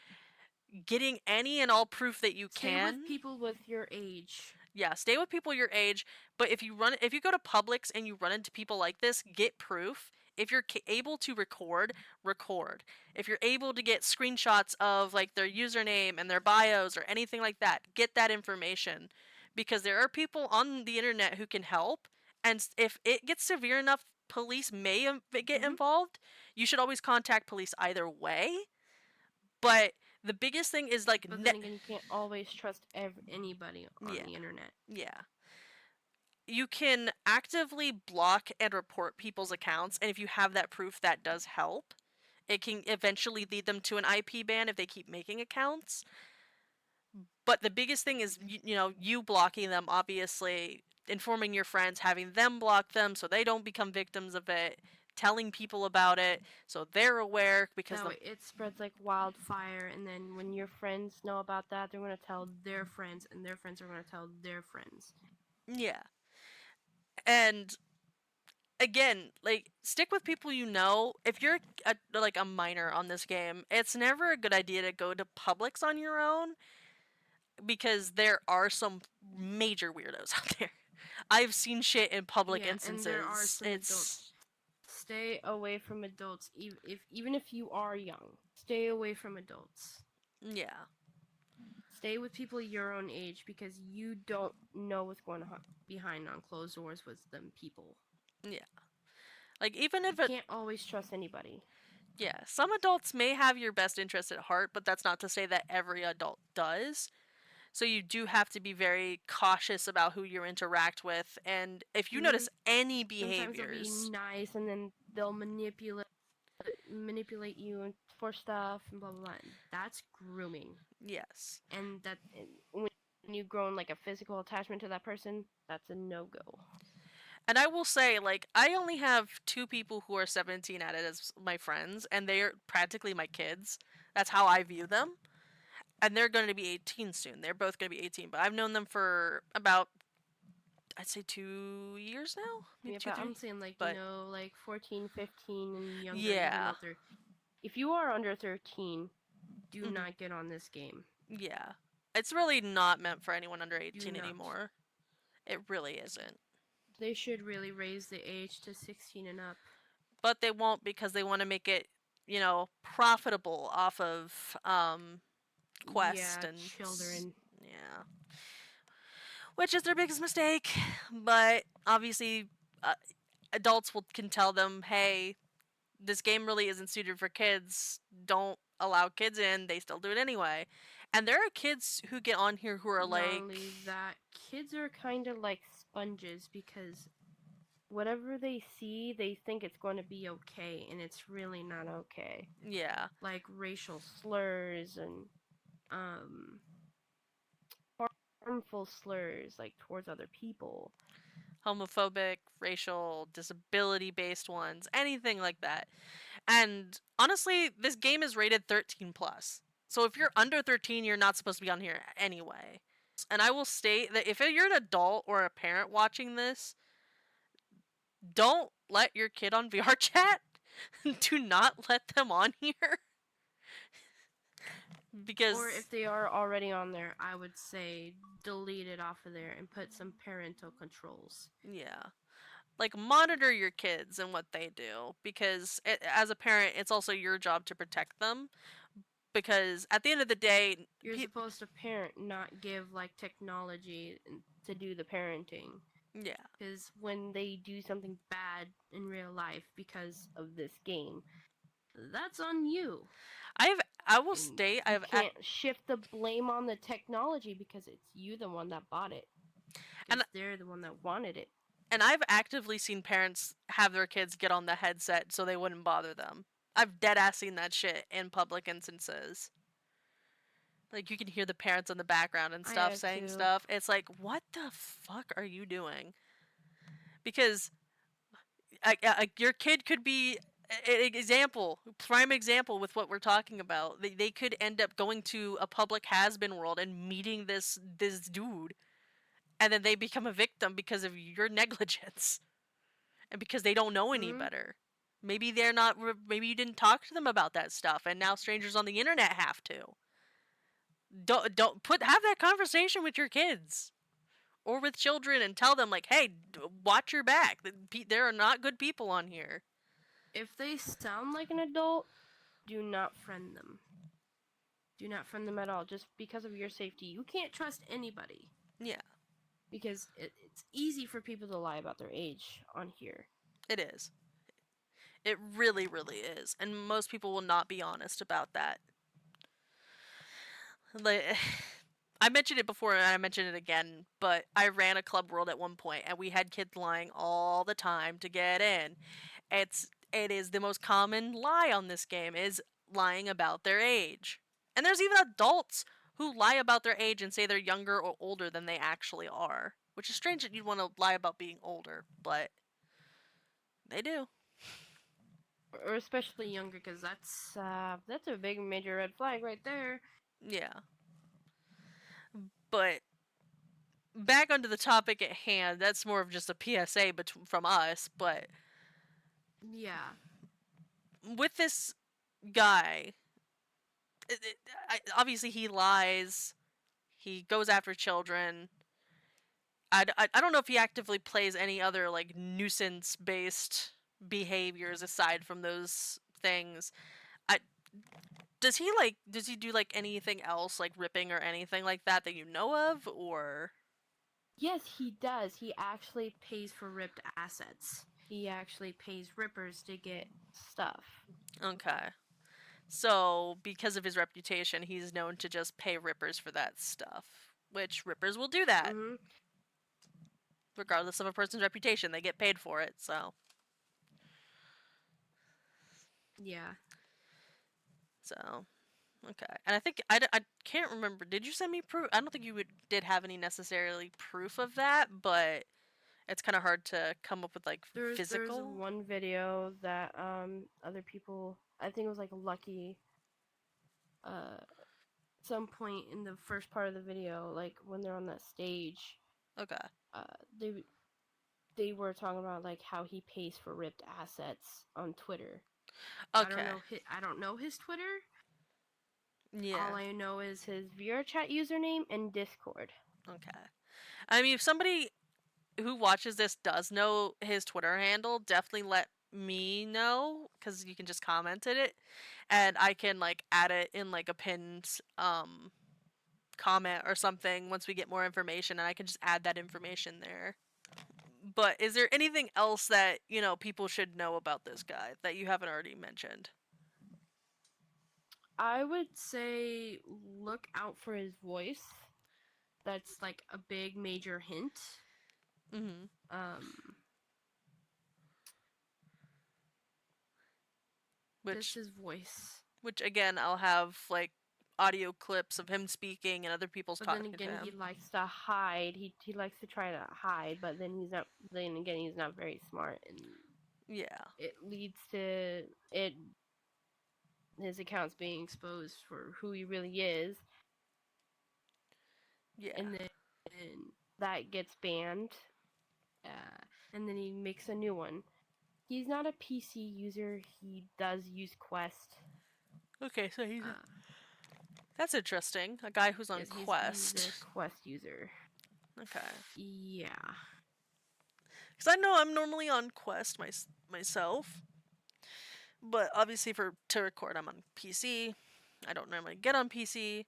getting any and all proof that you can. Stay with people with your age. Yeah, stay with people your age, but if you go to Publix and you run into people like this, get proof. If you're able to record. If you're able to get screenshots of, like, their username and their bios or anything like that, get that information, because there are people on the internet who can help, and if it gets severe enough, police may get involved. You should always contact police either way, but the biggest thing is, like, but then again, you can't always trust anybody on the internet. Yeah. You can actively block and report people's accounts, and if you have that proof, that does help. It can eventually lead them to an IP ban if they keep making accounts. But the biggest thing is, you blocking them, obviously, informing your friends, having them block them so they don't become victims of it, telling people about it so they're aware, because That way it spreads like wildfire, and then when your friends know about that, they're going to tell their friends, and their friends are going to tell their friends. Yeah. And again, like, stick with people you know. If you're a minor on this game, it's never a good idea to go to Publix on your own, because there are some major weirdos out there. I've seen shit in public instances. And there are some adults. Stay away from adults, even if you are young. Stay away from adults. Yeah. Stay with people your own age, because you don't know what's going on behind on closed doors with them people. Yeah. Like, even if you can't always trust anybody. Yeah, some adults may have your best interest at heart, but that's not to say that every adult does. So you do have to be very cautious about who you interact with, and if you notice any behaviors, sometimes they'll be nice, and then they'll manipulate you for stuff and blah blah blah. That's grooming. Yes. And that when you've grown like a physical attachment to that person, that's a no-go. And I will say, like, I only have 2 people who are 17 at it as my friends, and they are practically my kids. That's how I view them. And they're going to be 18 soon. They're both going to be 18, but I've known them for about, I'd say, 2 years now? Maybe Yeah, 2, but 3? I'm saying, like, but, like 14, 15, and younger. Yeah. If you are under 13, do not get on this game. Yeah. It's really not meant for anyone under 18 anymore. It really isn't. They should really raise the age to 16 and up. But they won't, because they want to make it, profitable off of Quest and children. Yeah. Which is their biggest mistake. But obviously, adults can tell them, hey, this game really isn't suited for kids. Don't allow kids in. They still do it anyway. And there are kids who get on here who are Not only that, kids are kind of like sponges, because whatever they see, they think it's going to be okay, and it's really not okay. Yeah. Like racial slurs and harmful slurs, like, towards other people. Homophobic, racial, disability-based ones, anything like that. And honestly, this game is rated 13 plus. So if you're under 13, you're not supposed to be on here anyway. And I will state that if you're an adult or a parent watching this, don't let your kid on VRChat. Do not let them on here. Because... Or if they are already on there, I would say delete it off of there and put some parental controls. Yeah. Like, monitor your kids and what they do, because as a parent, it's also your job to protect them. Because at the end of the day, you're supposed to parent, not give like technology to do the parenting. Yeah. Because when they do something bad in real life because of this game, that's on you. I can't shift the blame on the technology, because it's you the one that bought it. And they're the one that wanted it. And I've actively seen parents have their kids get on the headset so they wouldn't bother them. I've dead-ass seen that shit in public instances. Like, you can hear the parents in the background and stuff saying stuff. It's like, what the fuck are you doing? Because your kid could be an prime example with what we're talking about. They could end up going to a public Hazbin world and meeting this dude. And then they become a victim because of your negligence. And because they don't know any better. Maybe maybe you didn't talk to them about that stuff, and now strangers on the internet have to. Have that conversation with your kids. Or with children, and tell them, like, hey, watch your back. There are not good people on here. If they sound like an adult, do not friend them. Do not friend them at all, just because of your safety. You can't trust anybody. Yeah. Because it's easy for people to lie about their age on here. It is. It really, really is. And most people will not be honest about that. Like, I mentioned it before and I mentioned it again, but I ran a club world at one point and we had kids lying all the time to get in. it is the most common lie on this game, is lying about their age. And there's even adults who lie about their age and say they're younger or older than they actually are. Which is strange that you'd want to lie about being older, but they do. Or especially younger, because that's a big major red flag right there. Yeah. But back onto the topic at hand, that's more of just a PSA from us, but Yeah. with this guy, obviously he lies, he goes after children. I don't know if he actively plays any other like nuisance based behaviors aside from those things. I does he do like anything else like ripping or anything like that you know of, or Yes, he does. He actually pays for ripped assets. He actually pays rippers to get stuff. okay. So, because of his reputation, he's known to just pay rippers for that stuff, which rippers will do that. Mm-hmm. Regardless of a person's reputation, they get paid for it, so. Yeah. So, okay. And I think, I can't remember, did you send me proof? I don't think you did have any necessarily proof of that, but it's kind of hard to come up with, like, physical. There's one video that, other people, I think it was, like, Lucky, some point in the first part of the video, like, when they're on that stage. Okay. They were talking about, like, how he pays for ripped assets on Twitter. Okay. I don't know his Twitter. Yeah. All I know is his VRChat username and Discord. Okay. I mean, if somebody who watches this does know his Twitter handle, definitely let me know, because you can just comment it, and I can like add it in like a pinned comment or something once we get more information, and I can just add that information there. But is there anything else that, you know, people should know about this guy that you haven't already mentioned? I would say look out for his voice. That's like a big major hint. Mm-hmm. Just his voice. Which again, I'll have like audio clips of him speaking and other people's But talking then again, to him. he likes to hide. He likes to try to hide, but then he's not. Then again, he's not very smart, and yeah, it leads to it. His account's being exposed for who he really is. Yeah, and then that gets banned, and then he makes a new one. He's not a PC user. He does use Quest. Okay, so he's that's interesting. A guy who's on Quest. He's a Quest user. Okay. Yeah. Because I know I'm normally on Quest myself, but obviously to record I'm on PC. I don't normally get on PC,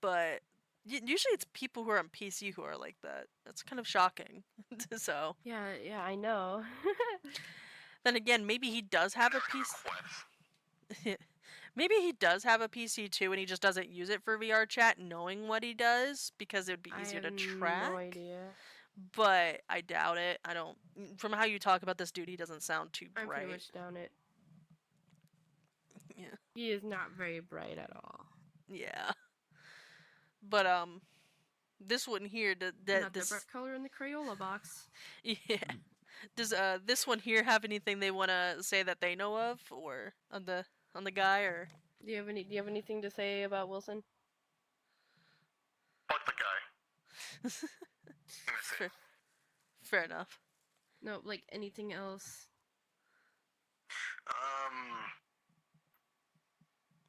but usually it's people who are on PC who are like that. That's kind of shocking. So. Yeah, I know. Then again, maybe he does have a PC. Maybe he does have a PC too, and he just doesn't use it for VRChat, knowing what he does, because it would be easier to track. No idea. But I doubt it. I don't. From how you talk about this dude, he doesn't sound too bright. I pretty much doubt it. Yeah. He is not very bright at all. Yeah. But this one here, not the bright color in the Crayola box. Yeah. Does this one here have anything they want to say that they know of, or on the guy, or? Do you have anything to say about Wilson? Fuck the guy. Fair enough. No, like anything else.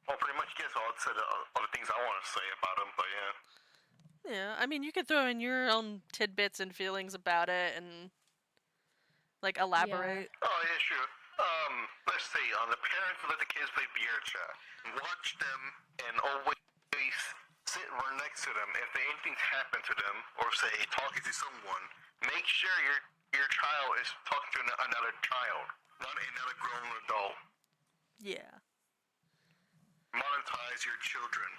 Well, pretty much, guess all said all the things I want to say about him, but yeah. Yeah, I mean, you could throw in your own tidbits and feelings about it, and like elaborate. Yeah. Oh yeah, sure. Let's see. On the parents who let the kids play VRChat, watch them and always sit right next to them. If anything's happened to them, or say talking to someone, make sure your child is talking to another child, not another grown adult. Yeah. Monetize your children.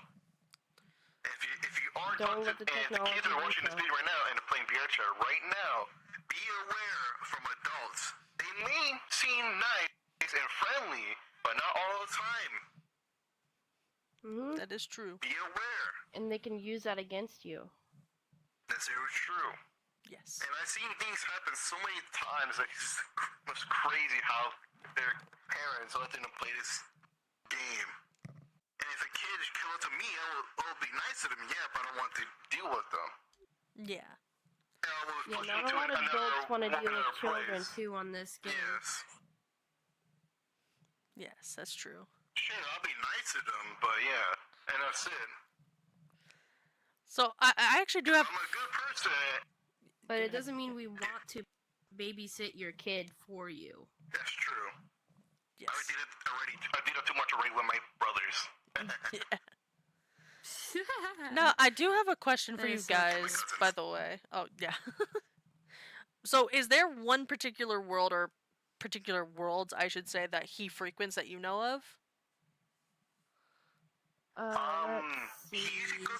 If you are Don't let the and the kids are watching this video right now and are playing VRChat right now, be aware from adults. They may seem nice and friendly, but not all the time. Hmm. That is true. Be aware. And they can use that against you. That's very true. Yes. And I've seen things happen so many times, like it's crazy how their parents let them play this game. And if a kid come up to me, I'll be nice to them, yeah, but I don't want to deal with them. Yeah. And I will Yeah, push not them a to lot of adults want to deal with another children place. too on this game. Yes. Yes, that's true. Sure, I'll be nice to them, but yeah, and that's it. So I actually do have. I'm a good person. But it doesn't mean we want to babysit your kid for you. That's true. Yes. I did it already. I did it too much already with my brothers. Yeah. No, I do have a question for That you is so guys, by the way. Oh, yeah. So, is there one particular world or particular worlds, I should say, that he frequents that you know of? He Let's usually see. go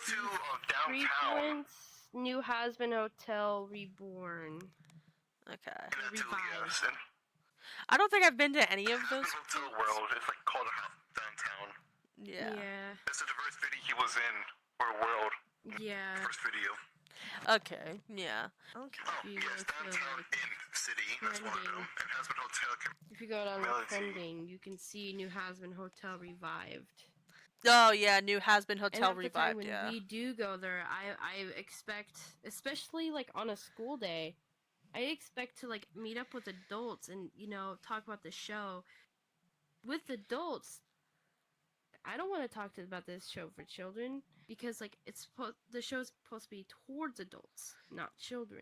to He downtown. frequents New Hazbin Hotel Reborn. Okay. And that's Revived. yes. And I don't think I've been to any of those. Hotel World. It's like called downtown. Yeah. That's the first video he was in, or world. Yeah. First video. Okay. Yeah. Okay. Oh, You yes, go to, downtown like, in city. That's one of them. trending. And Hazbin Hotel. If you go down the Melody. trending, you can see New Hazbin Hotel Revived. Oh, yeah. New Hazbin And Hotel at the time revived. when Yeah. we do go there, I expect, especially like on a school day, I expect to like meet up with adults and talk about the show. With adults, I don't want to talk about this show for children because like the show's supposed to be towards adults, not children.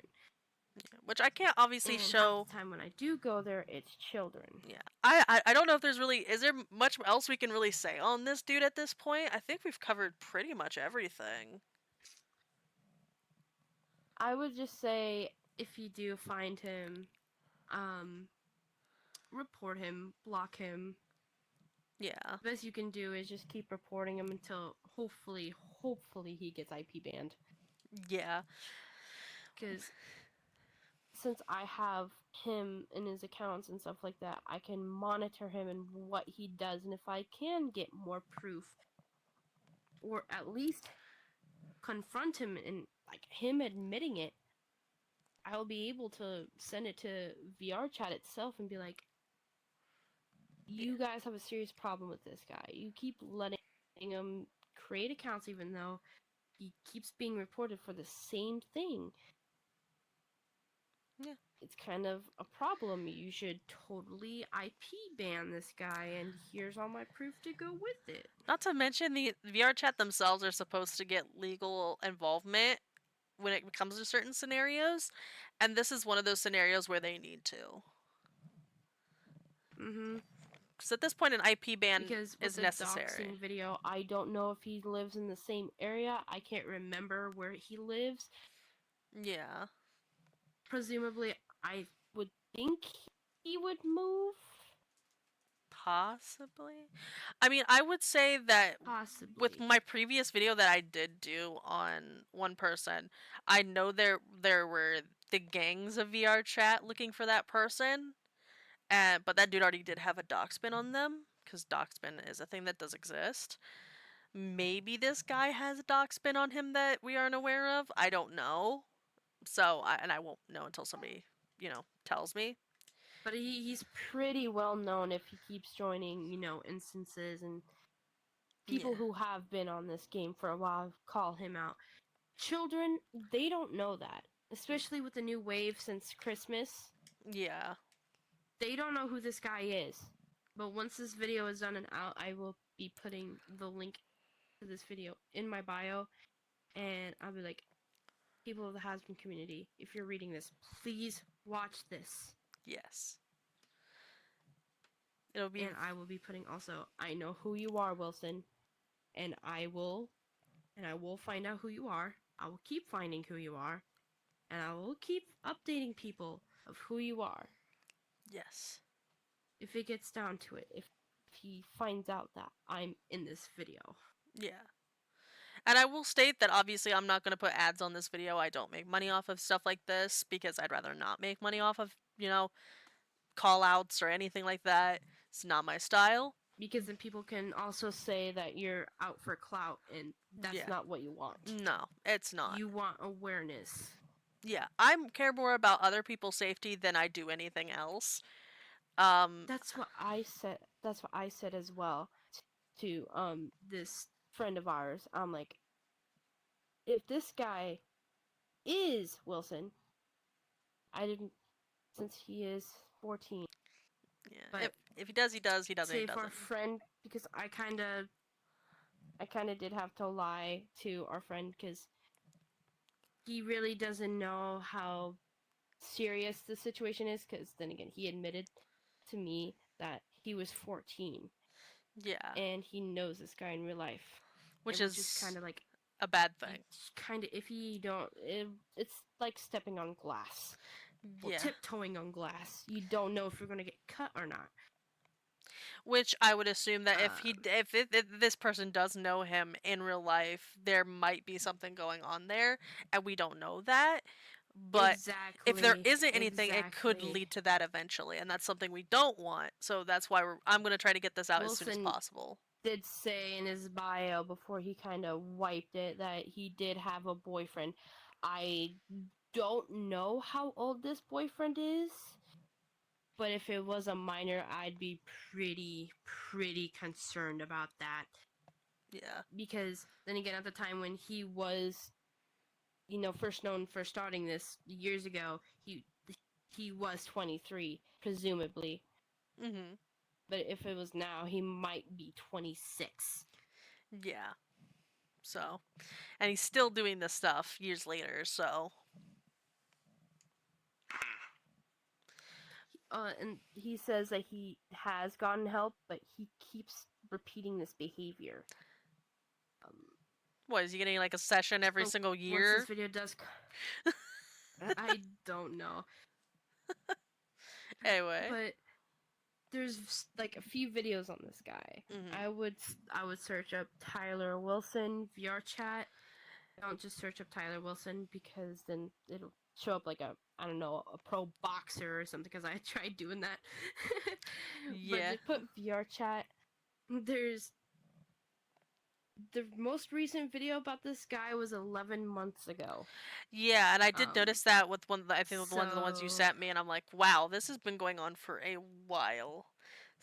Which I can't obviously And show. half the time when I do go there, it's children. Yeah. I don't know if there's really. Is there much else we can really say on this dude at this point? I think we've covered pretty much everything. I would just say if you do find him, report him, block him. Yeah. The best you can do is just keep reporting him until hopefully he gets IP banned. Yeah. Because since I have him in his accounts and stuff like that, I can monitor him and what he does, and if I can get more proof, or at least confront him and like him admitting it, I'll be able to send it to VRChat itself and be like, you guys have a serious problem with this guy. You keep letting him create accounts even though he keeps being reported for the same thing. Yeah. It's kind of a problem. You should totally IP ban this guy, and here's all my proof to go with it. Not to mention the VRChat themselves are supposed to get legal involvement when it comes to certain scenarios, and this is one of those scenarios where they need to. Mm-hmm. Because at this point, an IP ban Because with is the necessary. doxing video, I don't know if he lives in the same area. I can't remember where he lives. Yeah. Presumably, I would think he would move. Possibly. I mean, I would say that Possibly. with my previous video that I did do on one person, I know there were the gangs of VRChat looking for that person, but that dude already did have a doxbin on them, because doxbin is a thing that does exist. Maybe this guy has a doxbin on him that we aren't aware of. I don't know. So, I won't know until somebody, tells me. But he's pretty well known if he keeps joining, instances, and people Yeah. who have been on this game for a while call him out. Children, they don't know that, especially with the new wave since Christmas. Yeah. They don't know who this guy is. But once this video is done and out, I will be putting the link to this video in my bio, and I'll be like, people of the Hazbin community, if you're reading this, please watch this. Yes. It'll be. And I will be putting also, I know who you are, Wilson, and I will find out who you are. I will keep finding who you are, and I will keep updating people of who you are. Yes. If it gets down to it, if he finds out that I'm in this video. Yeah. And I will state that obviously I'm not going to put ads on this video. I don't make money off of stuff like this because I'd rather not make money off of, call outs or anything like that. It's not my style. Because then people can also say that you're out for clout, and that's Yeah. not what you want. No, it's not. You want awareness. Yeah, I care more about other people's safety than I do anything else. That's what I said. That's what I said as well to this friend of ours. I'm like, if this guy is Wilson, I didn't, since he is 14. Yeah, But if he does, he does. He doesn't, he say for doesn't. our friend, because I kind of did have to lie to our friend because he really doesn't know how serious the situation is. Because then again, he admitted to me that he was 14 Yeah, and he knows this guy in real life, which and is kind of like a bad thing. kind of if you don't, it's like stepping on glass. Well, Yeah, tiptoeing on glass. You don't know if you're gonna get cut or not. which I would assume that if this person does know him in real life, there might be something going on there, and we don't know that. But if there isn't anything, it could lead to that eventually, and that's something we don't want. So that's why I'm going to try to get this out as soon as possible. Did say in his bio before he kind of wiped it that he did have a boyfriend. I don't know how old this boyfriend is, but if it was a minor, I'd be pretty concerned about that. Yeah. Because then again, at the time when he was, first known for starting this years ago, he was 23, presumably. Mhm. But if it was now, he might be 26. Yeah. So, and he's still doing this stuff years later, so. And he says that he has gotten help, but he keeps repeating this behavior. What, is he getting like a session every single year? Once this video does... I don't know. Anyway. But there's like a few videos on this guy. I would search up Tyler Wilson VRChat. Don't just search up Tyler Wilson because then it'll show up like a pro boxer or something, because I tried doing that. Yeah. But just put VRChat. There's the most recent video about this guy was 11 months ago. Yeah, and I did notice that with one of the, I think one of the ones you sent me, and I'm like, wow, this has been going on for a while.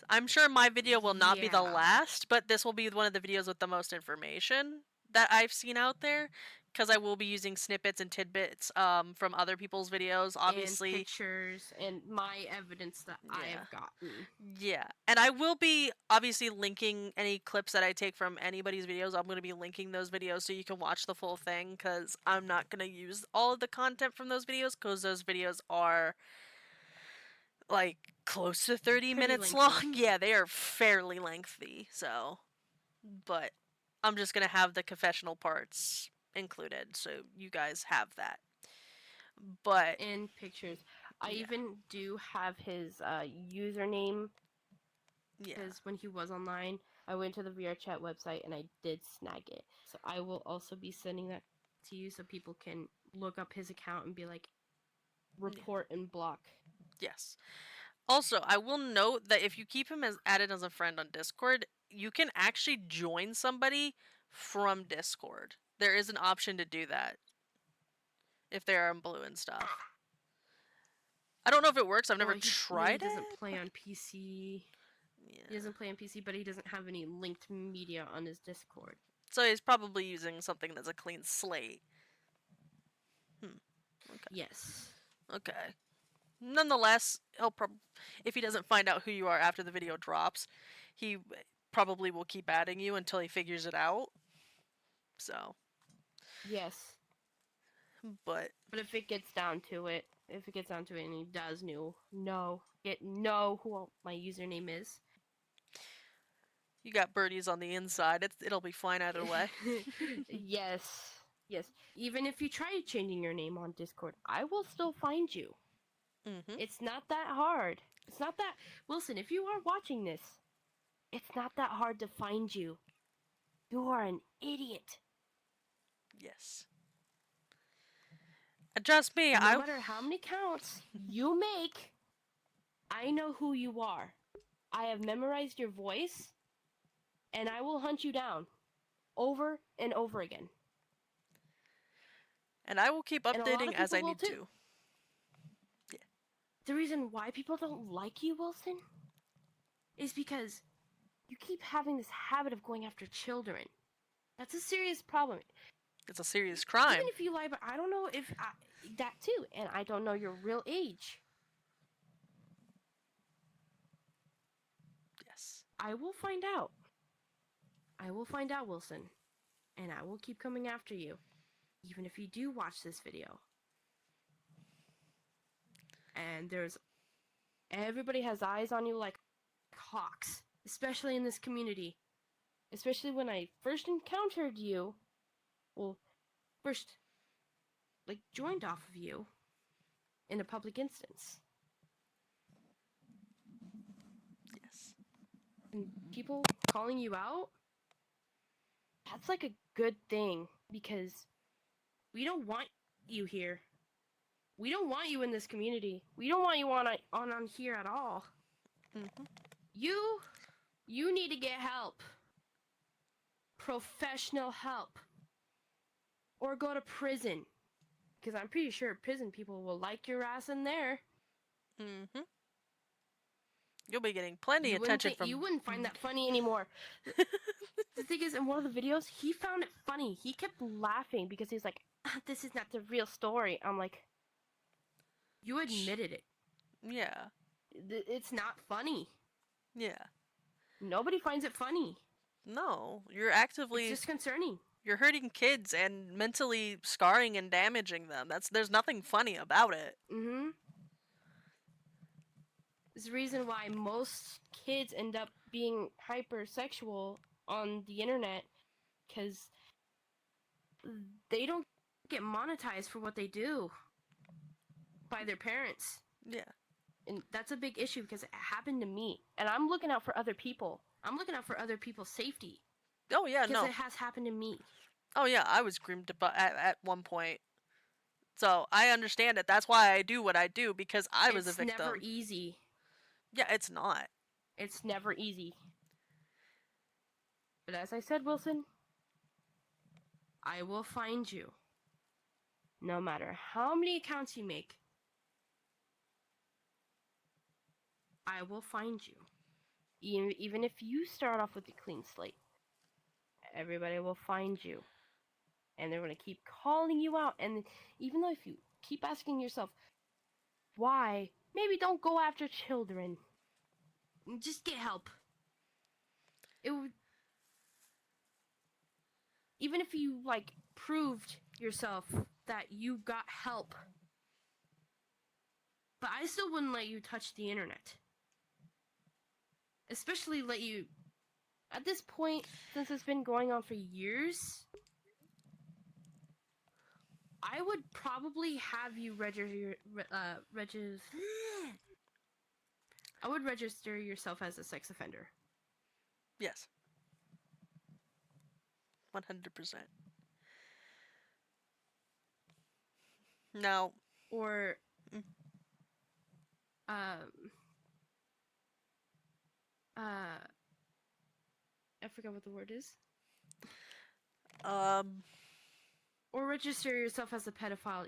I'm sure my video will not be the last, but this will be one of the videos with the most information that I've seen out there, because I will be using snippets and tidbits from other people's videos, obviously. And pictures and my evidence that I have gotten. Yeah, and I will be obviously linking any clips that I take from anybody's videos. I'm going to be linking those videos so you can watch the full thing, because I'm not going to use all of the content from those videos, because those videos are like close to 30 minutes long. Yeah, they are fairly lengthy, so. But I'm just going to have the confessional parts included, so you guys have that. But and pictures. I even do have his username. Because when he was online, I went to the VRChat website and I did snag it. So I will also be sending that to you so people can look up his account and be like, report and block. Yes. Also, I will note that if you keep him as added as a friend on Discord, you can actually join somebody from Discord. There is an option to do that if they are in blue and stuff. I don't know if it works. I've never tried it. He doesn't play on PC. Yeah. He doesn't play on PC, but he doesn't have any linked media on his Discord. So he's probably using something that's a clean slate. Okay. Yes. Okay. Nonetheless, he'll if he doesn't find out who you are after the video drops, he probably will keep adding you until he figures it out. So. Yes. But if it gets down to it, and he does know who my username is. You got birdies on the inside. It'll be fine either way. Yes. Even if you try changing your name on Discord, I will still find you. It's not that hard. It's not that... Wilson, if you are watching this, it's not that hard to find you. You are an idiot. Yes. And trust me, no matter how many counts you make, I know who you are. I have memorized your voice, and I will hunt you down over and over again. And I will keep And a lot updating of as I people will need too. to. The reason why people don't like you, Wilson, is because you keep having this habit of going after children. That's a serious problem. It's a serious crime. Even if you lie, but I don't know if that too, and I don't know your real age. Yes. I will find out. I will find out, Wilson, and I will keep coming after you, even if you do watch this video. And everybody has eyes on you like hawks, especially in this community. Especially when I first encountered you, well, first, like, joined off of you in a public instance. Yes. And people calling you out, that's like a good thing, because we don't want you here. We don't want you in this community. We don't want you on here at all. Mm-hmm. You need to get help. Professional help. Or go to prison. Because I'm pretty sure prison people will like your ass in there. Mm-hmm. You'll be getting plenty of attention from... You wouldn't find that funny anymore. The thing is, in one of the videos, he found it funny. He kept laughing because he's like, this is not the real story. I'm like, you admitted it. Yeah. It's not funny. Yeah. Nobody finds it funny. No, you're actively... It's just concerning. You're hurting kids and mentally scarring and damaging them. There's nothing funny about it. Mm-hmm. There's the reason why most kids end up being hypersexual on the internet, because they don't get monetized for what they do by their parents. Yeah. And that's a big issue because it happened to me. And I'm looking out for other people. I'm looking out for other people's safety. Oh, yeah, Because no. it has happened to me. Oh, yeah, I was groomed at one point. So, I understand it. That's why I do what I do, because I was a victim. It's never easy. Yeah, it's not. It's never easy. But as I said, Wilson, I will find you. No matter how many accounts you make, I will find you. Even if you start off with a clean slate, everybody will find you. And they're going to keep calling you out. And even though if you keep asking yourself, why? Maybe don't go after children. Just get help. It would... Even if you, like, proved yourself that you got help. But I still wouldn't let you touch the internet. Especially let you... At this point, since it's been going on for years, I would probably have you I would register yourself as a sex offender. Yes. 100%. Now... Or... I forgot what the word is. Or register yourself as a pedophile.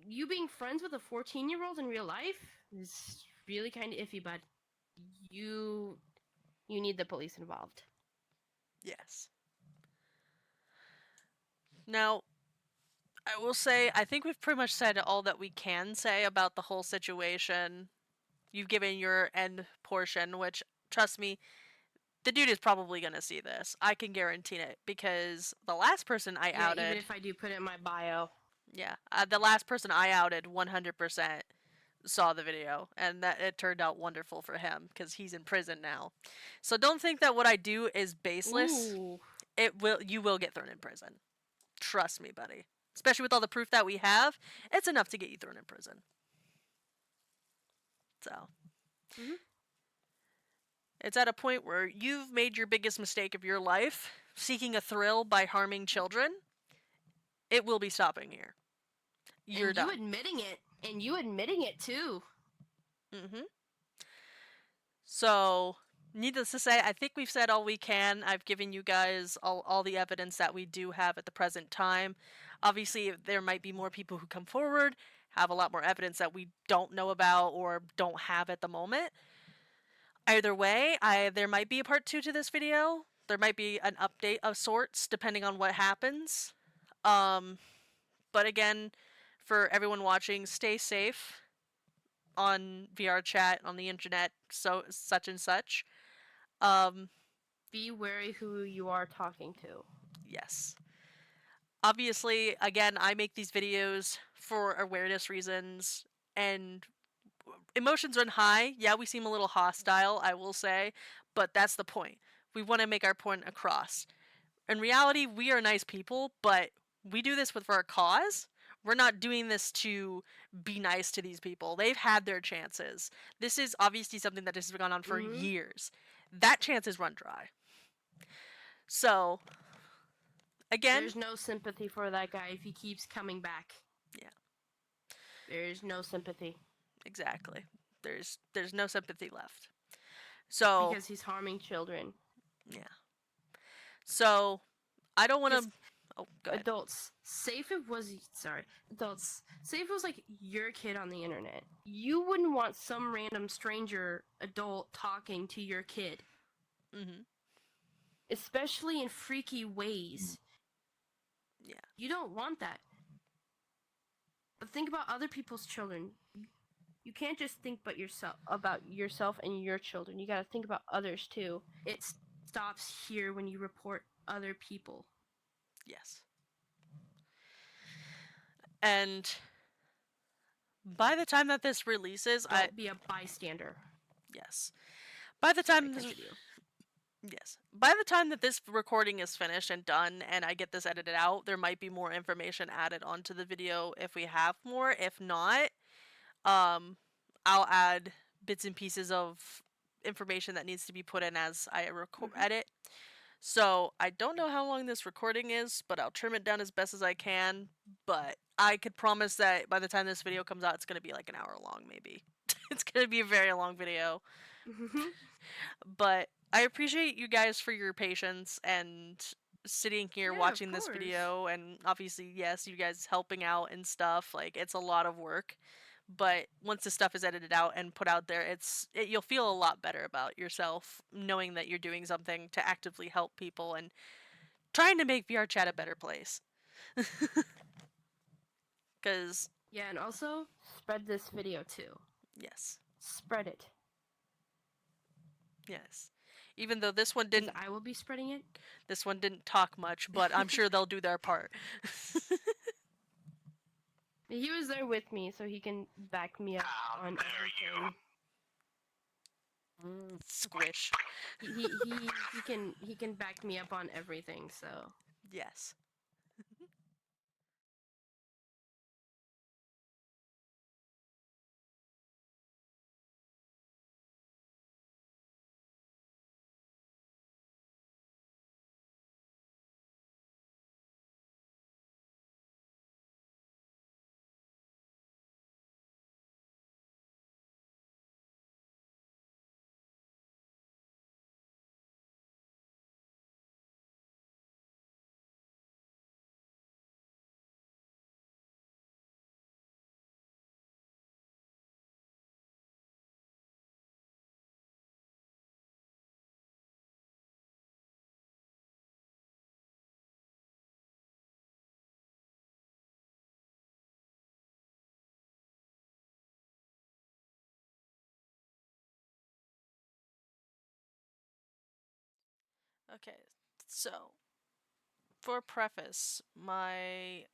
You being friends with a 14-year-old in real life is really kind of iffy, but you need the police involved. Yes. Now, I will say, I think we've pretty much said all that we can say about the whole situation. You've given your end portion, which, trust me, the dude is probably going to see this. I can guarantee it, because the last person I outed... even if I do put it in my bio. Yeah, the last person I outed 100% saw the video, and that it turned out wonderful for him, because he's in prison now. So don't think that what I do is baseless. Ooh. You will get thrown in prison. Trust me, buddy. Especially with all the proof that we have, it's enough to get you thrown in prison. So... Mm-hmm. It's at a point where you've made your biggest mistake of your life, seeking a thrill by harming children. It will be stopping here. You're done. You admitting it, and you admitting it too. Mm-hmm. So, needless to say, I think we've said all we can. I've given you guys all the evidence that we do have at the present time. Obviously, there might be more people who come forward, have a lot more evidence that we don't know about or don't have at the moment. Either way, there might be a part 2 to this video. There might be an update of sorts, depending on what happens. But again, for everyone watching, stay safe on VRChat, on the internet, so such and such. Be wary who you are talking to. Yes. Obviously, again, I make these videos for awareness reasons, and emotions run high. Yeah, we seem a little hostile, I will say, but that's the point. We want to make our point across. In reality, we are nice people, but we do this for our cause. We're not doing this to be nice to these people. They've had their chances. This is obviously something that has gone on for years. That chance is run dry. So, again, there's no sympathy for that guy if he keeps coming back. Yeah. There's no sympathy. Exactly. There's no sympathy left. So because he's harming children. Yeah. So I don't want to. Oh, go ahead. Adults, say if it was like your kid on the internet. You wouldn't want some random stranger adult talking to your kid. Mm-hmm. Especially in freaky ways. Yeah. You don't want that. But think about other people's children. You can't just think about yourself and your children. You gotta think about others too. It stops here when you report other people. Yes. And by the time that this releases, Don't be a bystander. Yes. By the time By the time that this recording is finished and done and I get this edited out, there might be more information added onto the video if we have more. If not, I'll add bits and pieces of information that needs to be put in as I edit. So I don't know how long this recording is, but I'll trim it down as best as I can. But I could promise that by the time this video comes out, it's going to be like an hour long, maybe. It's going to be a very long video. But I appreciate you guys for your patience and sitting here watching this video. And obviously, yes, you guys helping out and stuff. Like, it's a lot of work. But once this stuff is edited out and put out there, you'll feel a lot better about yourself knowing that you're doing something to actively help people and trying to make VRChat a better place. Because yeah, and also spread this video too. Yes. Spread it. Yes. Even though this one didn't, I will be spreading it. This one didn't talk much, but I'm sure they'll do their part. He was there with me, so he can back me up on everything. Squish. He can back me up on everything. So yes. Okay, so for preface, my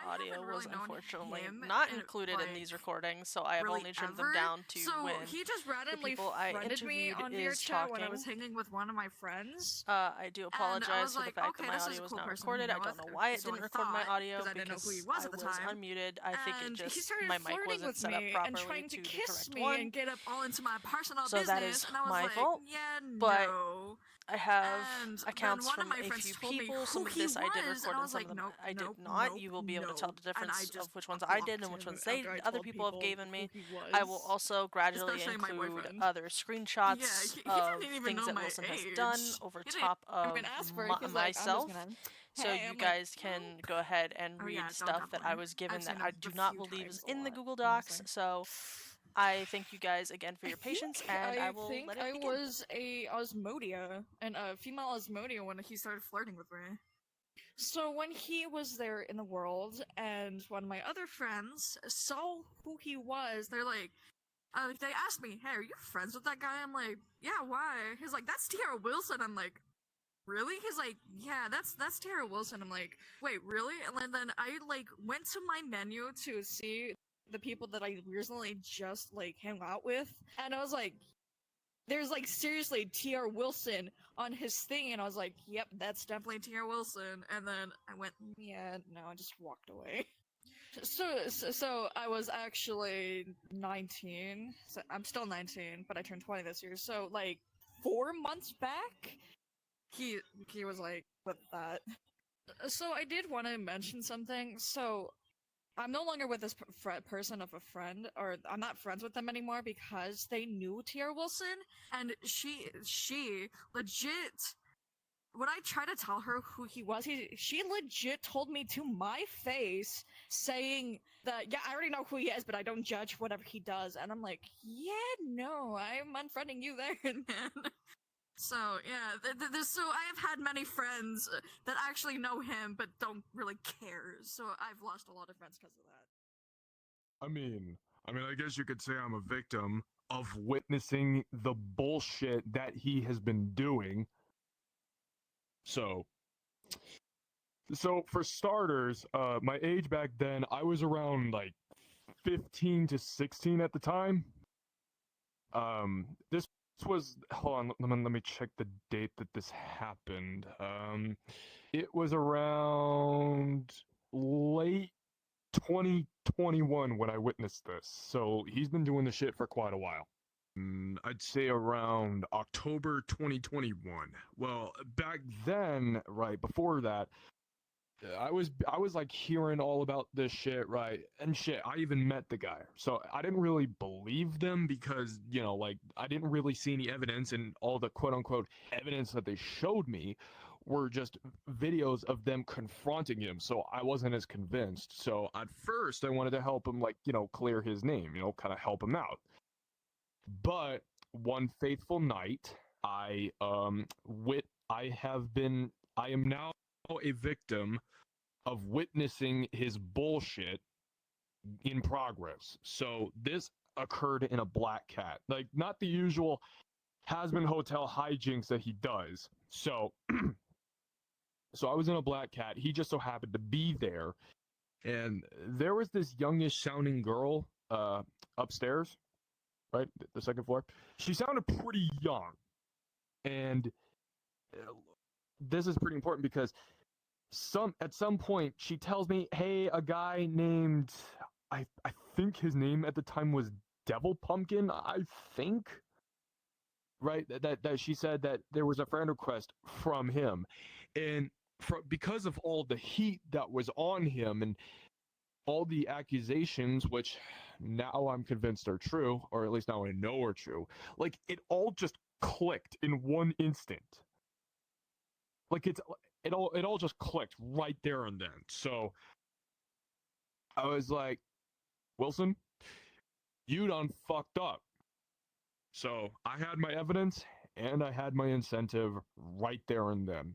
audio was unfortunately not included in these recordings, so I have only trimmed them down to when he just randomly the people I friended me interviewed on is VRChat talking. when I was hanging with one of my friends. I do apologize for the like, fact okay, that my audio was not recorded. I don't know why it didn't record my audio I didn't know who he was at the I was time. unmuted. I think it And he just started my mic flirting wasn't with set up me properly and trying to the kiss correct me one. and get up all into my personal So business. that is and I was my like, fault. yeah, But no. I have And then accounts one of from my a friends few told me people. Some who of he this I did was, record, and I and was some like, of them nope, I did nope, not. nope, You will be able to tell the nope. And I difference just of which ones I did and which blocked ones him after I other told people have given who me. he was. I will also gradually Especially my include boyfriend. other Yeah, screenshots he of didn't even things know that my Wilson has age. done over He didn't top of even ask for it. He's like, I'm just myself. gonna. So Hey, you I'm guys like, can go ahead and oh read yeah, no, stuff that I definitely. was given I've that seen I him do a not few believe is times a in the lot, Google Docs. honestly. So I thank you guys again for your patience, and I will let it I begin. was a Osmodia, and a female Osmodia when he started flirting with me. So when he was there in the world, and one of my other friends saw who he was, they asked me, "Hey, are you friends with that guy?" I'm like, "Yeah, why?" He's like, "That's Tara Wilson." I'm like, "Really?" He's like, "Yeah, that's Tara Wilson." I'm like, "Wait, really?" And then I went to my menu to see the people that I recently just hung out with, and I was like, there's seriously T.R. Wilson on his thing, and I was like, yep, that's definitely T.R. Wilson. And then I went, yeah, no, I just walked away. So I was actually 19. So I'm still 19, but I turned 20 this year. So 4 months back, he was with that. So I did want to mention something. So I'm no longer with this person of a friend, or I'm not friends with them anymore because they knew Tierra Wilson, and she legit. When I tried to tell her who he was, she legit told me to my face, saying that, yeah, I already know who he is, but I don't judge whatever he does. And I'm like, yeah, no, I'm unfriending you there, man. So yeah, so I have had many friends that actually know him but don't really care. So I've lost a lot of friends because of that. I guess you could say I'm a victim of witnessing the bullshit that he has been doing. So for starters, my age back then, I was around 15 to 16 at the time. This was, hold on, let me check the date that this happened. It was around late 2021 when I witnessed this. So he's been doing the shit for quite a while. I'd say around October 2021. Well, back then, right before that, I was hearing all about this shit, right? And shit, I even met the guy. So I didn't really believe them because, I didn't really see any evidence, and all the quote unquote evidence that they showed me were just videos of them confronting him. So I wasn't as convinced. So at first I wanted to help him clear his name, kind of help him out. But one fateful night, I am now a victim of witnessing his bullshit in progress. So this occurred in a black cat, not the usual Hazbin Hotel hijinks that he does. So I was in a black cat. He just so happened to be there, and there was this youngish sounding girl upstairs, right, the second floor. She sounded pretty young, and this is pretty important because at some point she tells me, hey, a guy named, I think his name at the time was Devil Pumpkin, I think, right, that she said that there was a friend request from him, and because of all the heat that was on him and all the accusations, which now I'm convinced are true, or at least now I know are true, it all just clicked in one instant. It all just clicked right there and then. So I was like, Wilson, you done fucked up. So I had my evidence and I had my incentive right there and then.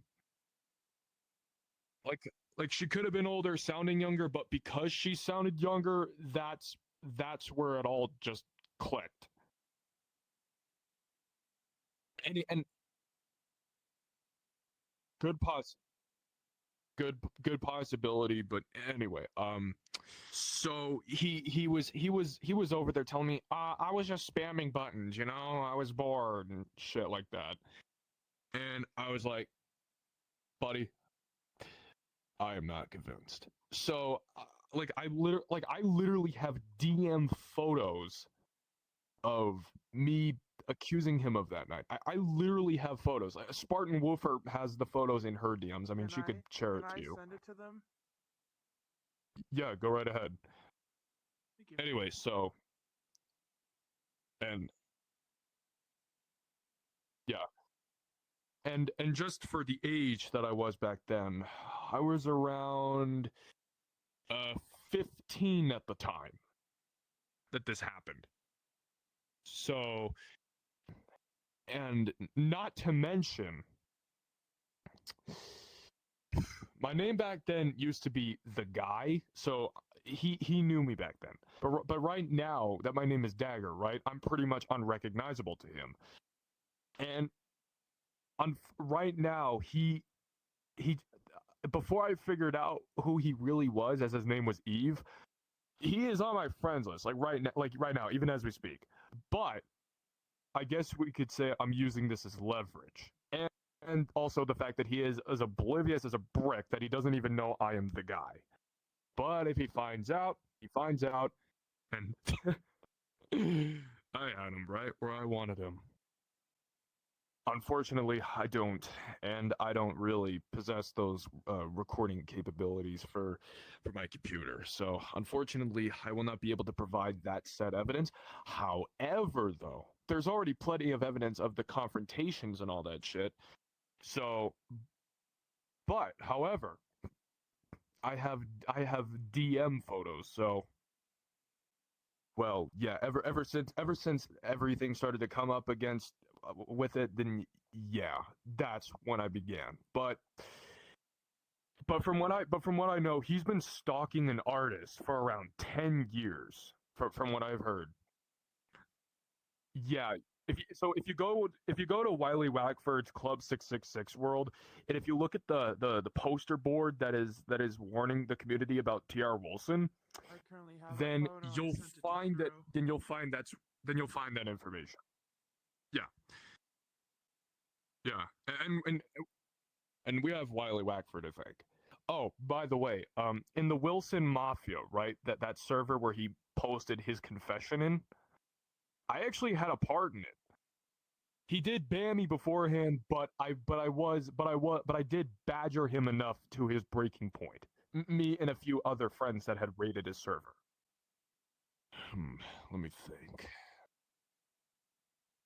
She could have been older, sounding younger, but because she sounded younger, that's where it all just clicked. And good possibility, but anyway, so he was over there telling me, I was just spamming buttons, I was bored and shit like that. And I was like, buddy, I am not convinced. So I literally have DM photos of me accusing him of that night. I literally have photos. Spartan Woofer has the photos in her DMs. I mean, she could share it to you. Send it to them? Yeah, go right ahead. Thank you. Anyway, so and yeah. And just for the age that I was back then, I was around 15 at the time that this happened. So, and not to mention, my name back then used to be The Guy, so he knew me back then. But right now that my name is Dagger, right? I'm pretty much unrecognizable to him. And right now he before I figured out who he really was, as his name was Eve, he is on my friends list, like right now, even as we speak. But I guess we could say I'm using this as leverage. And also the fact that he is as oblivious as a brick that he doesn't even know I am the guy. But if he finds out, and I had him right where I wanted him. Unfortunately, I don't, and I don't really possess those recording capabilities for my computer. So, unfortunately, I will not be able to provide that said evidence. However, though, there's already plenty of evidence of the confrontations and all that shit. So, but however, I have DM photos. So, well, yeah, ever since everything started to come up against with it, then yeah, that's when I began. But from what I know, he's been stalking an artist for around 10 years, from what I've heard. Yeah, if you go to Wiley Wackford's Club 666 world, and if you look at the poster board that is warning the community about T.R. Wilson, I currently have then a photo. I you'll sent it to find that Hero. you'll find that information. Yeah. Yeah. And we have Wiley Wackford, I think. Oh, by the way, in the Wilson Mafia, right? That server where he posted his confession in, I actually had a part in it. He did ban me beforehand, but I did badger him enough to his breaking point. Me and a few other friends that had raided his server. Let me think.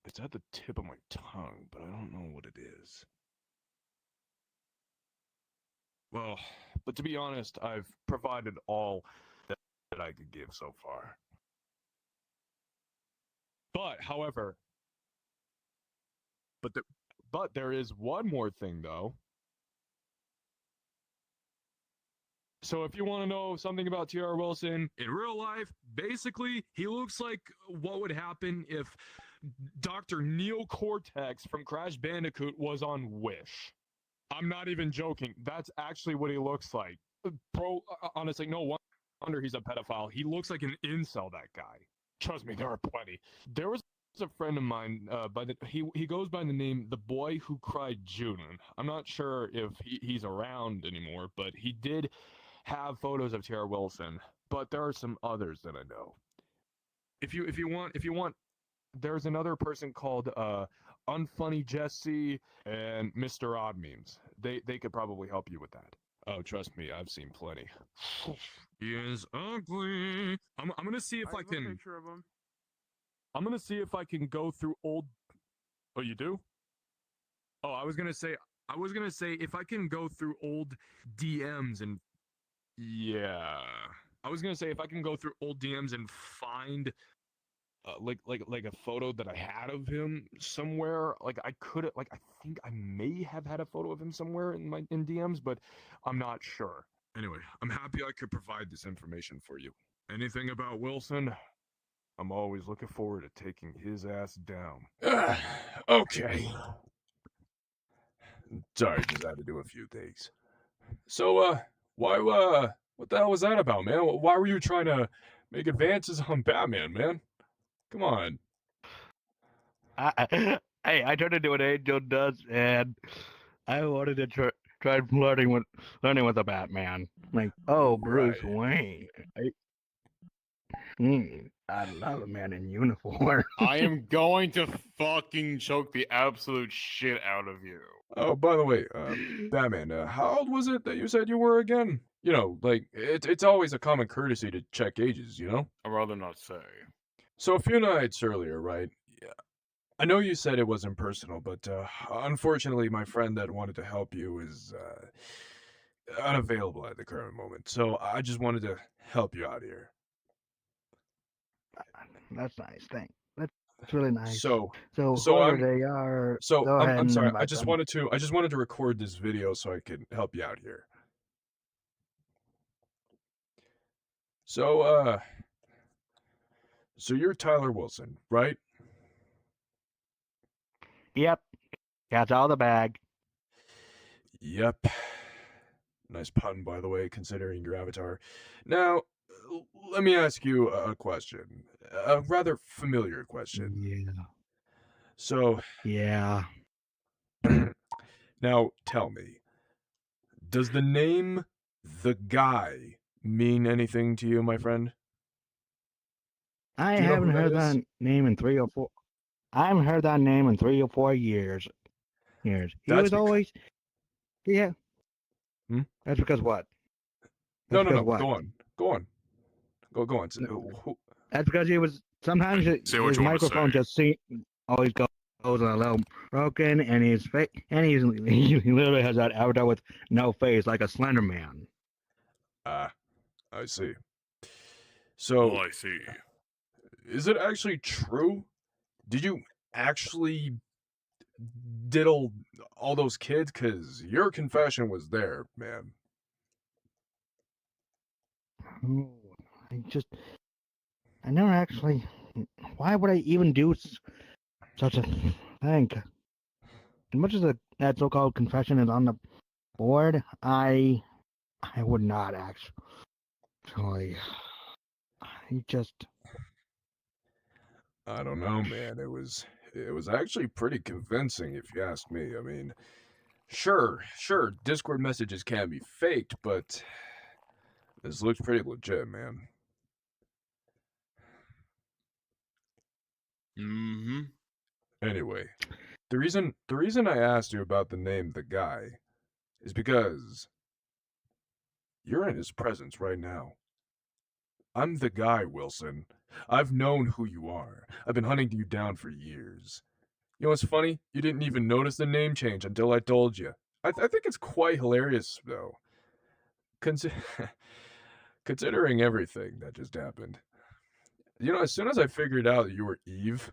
It's at the tip of my tongue, but I don't know what it is. Well, but to be honest, I've provided all that I could give so far. But, however, but there is one more thing, though. So if you want to know something about T.R. Wilson, in real life, basically, he looks like what would happen if Dr. Neo Cortex from Crash Bandicoot was on Wish. I'm not even joking. That's actually what he looks like. Bro, honestly, no wonder he's a pedophile. He looks like an incel, that guy. Trust me, there are plenty. There was a friend of mine, he goes by the name The Boy Who Cried June. I'm not sure if he's around anymore, but he did have photos of T.R. Wilson. But there are some others that I know. If you want, there's another person called Unfunny Jesse and Mr. Odd Memes. They could probably help you with that. Oh, trust me, I've seen plenty. He is ugly. I'm gonna see if I can. A picture of him. I'm gonna see if I can go through old. Oh, you do? Oh, I was gonna say if I can go through old DMs and yeah, I was gonna say if I can go through old DMs and find like a photo that I had of him somewhere. Like I think I may have had a photo of him somewhere in DMs, but I'm not sure. Anyway, I'm happy I could provide this information for you. Anything about Wilson? I'm always looking forward to taking his ass down. Okay. Sorry, just had to do a few things. So, why, what the hell was that about, man? Why were you trying to make advances on Batman, man? Come on. Hey, I turned into an angel dust, and I wanted to try learning with the Batman. Like, oh, Bruce Wayne. I love a man in uniform. I am going to fucking choke the absolute shit out of you. Oh, by the way, Batman, how old was it that you said you were again? You know, like, it's always a common courtesy to check ages, you know? I'd rather not say. So a few nights earlier, right? Yeah. I know you said it wasn't personal, but unfortunately, my friend that wanted to help you is unavailable at the current moment. So I just wanted to help you out here. That's nice. That's really nice. So whoever I'm they are, so go ahead I'm and sorry. I invite just them. wanted to record this video so I could help you out here. So so you're Tyler Wilson, right? Yep. Cat's out of the bag. Yep. Nice pun, by the way, considering your avatar. Now, let me ask you a question. A rather familiar question. Yeah. So, Yeah. now tell me, does the name The Guy mean anything to you, my friend? I Do you know haven't who that heard is? that name in 3 or 4. I haven't heard that name in 3 or 4 years. He That's was always. Yeah. Hmm? That's because what? No, That's no, because no. what? Go on. Go on. Go on. That's because he was sometimes Say what his you wanna microphone say. just always goes a little broken, and he literally has that avatar with no face, like a Slender Man. Ah, I see. Oh, So, I see. is it actually true? Did you actually diddle all those kids? Because your confession was there, man. Oh, I never actually. Why would I even do such a thing? As much as that so-called confession is on the board, I would not actually. He just. I don't know, man. It was actually pretty convincing, if you ask me. I mean, sure, Discord messages can be faked, but this looks pretty legit, man. Mm-hmm. Anyway, the reason I asked you about the name The Guy is because you're in his presence right now. I'm the guy, Wilson. I've known who you are. I've been hunting you down for years. You know what's funny? You didn't even notice the name change until I told you. I think it's quite hilarious, though. Consi- Considering everything that just happened. You know, as soon as I figured out that you were Eve,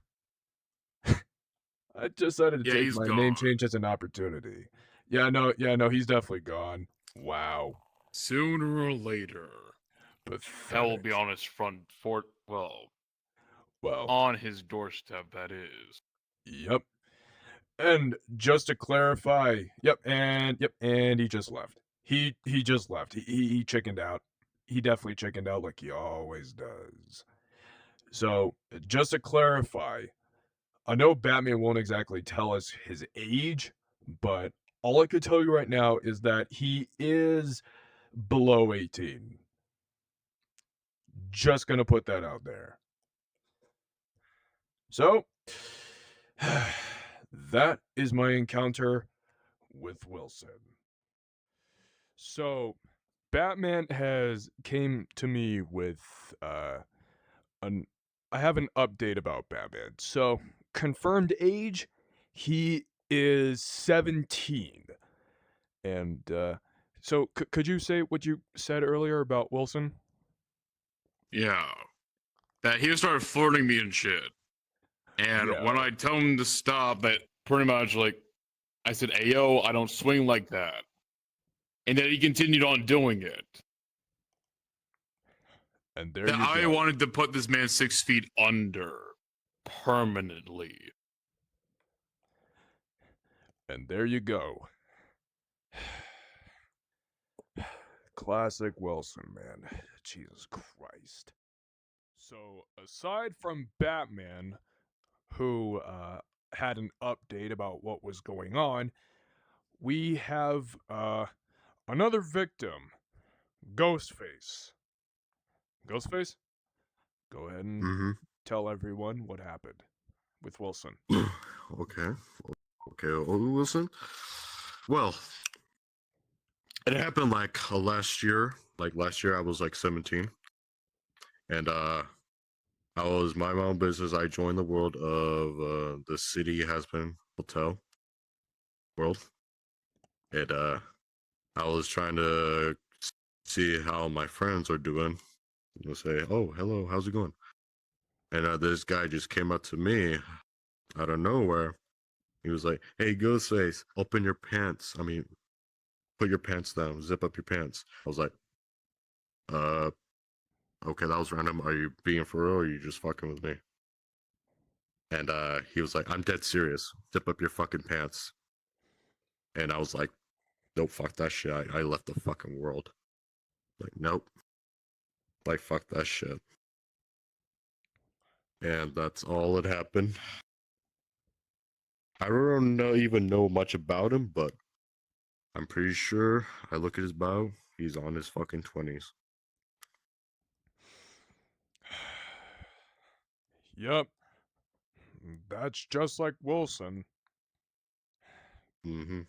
I decided to Yeah, take he's my gone. name change as an opportunity. Yeah, no, he's definitely gone. Wow. Sooner or later, hell will be Pathetic. on his front fort. Well, Well, on his doorstep, that is. yep. And just to clarify, and he just left. He just left. He chickened out. He definitely chickened out like he always does. So, just to clarify, I know Batman won't exactly tell us his age, but all I could tell you right now is that he is below 18. Just gonna put that out there. So, that is my encounter with Wilson. So, Batman has came to me with an I have an update about Batman. So, confirmed age, he is 17. And so could you say what you said earlier about Wilson? Yeah. That he started flirting me and shit. And Yeah. when I tell him to stop, that pretty much like I said, "Ayo, I don't swing like that," and then he continued on doing it. And there That you I go. wanted to put this man 6 feet under permanently. And there you go. Classic Wilson, man. Jesus Christ. So, aside from Batman, who had an update about what was going on, we have another victim, Ghostface. Ghostface? go ahead and Mm-hmm. tell everyone what happened with Wilson. Okay. Okay, Wilson. Well, it happened like last year. Like last year, I was like 17, and I was my own business. I joined the world of the city Hazbin Hotel world, and I was trying to see how my friends are doing. And say, "Oh, hello, how's it going?" And this guy just came up to me out of nowhere. He was like, "Hey, Ghostface, open your pants. I mean, put your pants down. Zip up your pants." I was like, "Uh, okay, that was random. Are you being for real, or are you just fucking with me?" And he was like, "I'm dead serious. Zip up your fucking pants." And I was like, "Nope, fuck that shit. I left the fucking world." Like, nope. Like, fuck that shit. And that's all that happened. I don't even know much about him, but I'm pretty sure I look at his bio, he's on his fucking 20s. Yep. That's just like Wilson. Mm-hmm.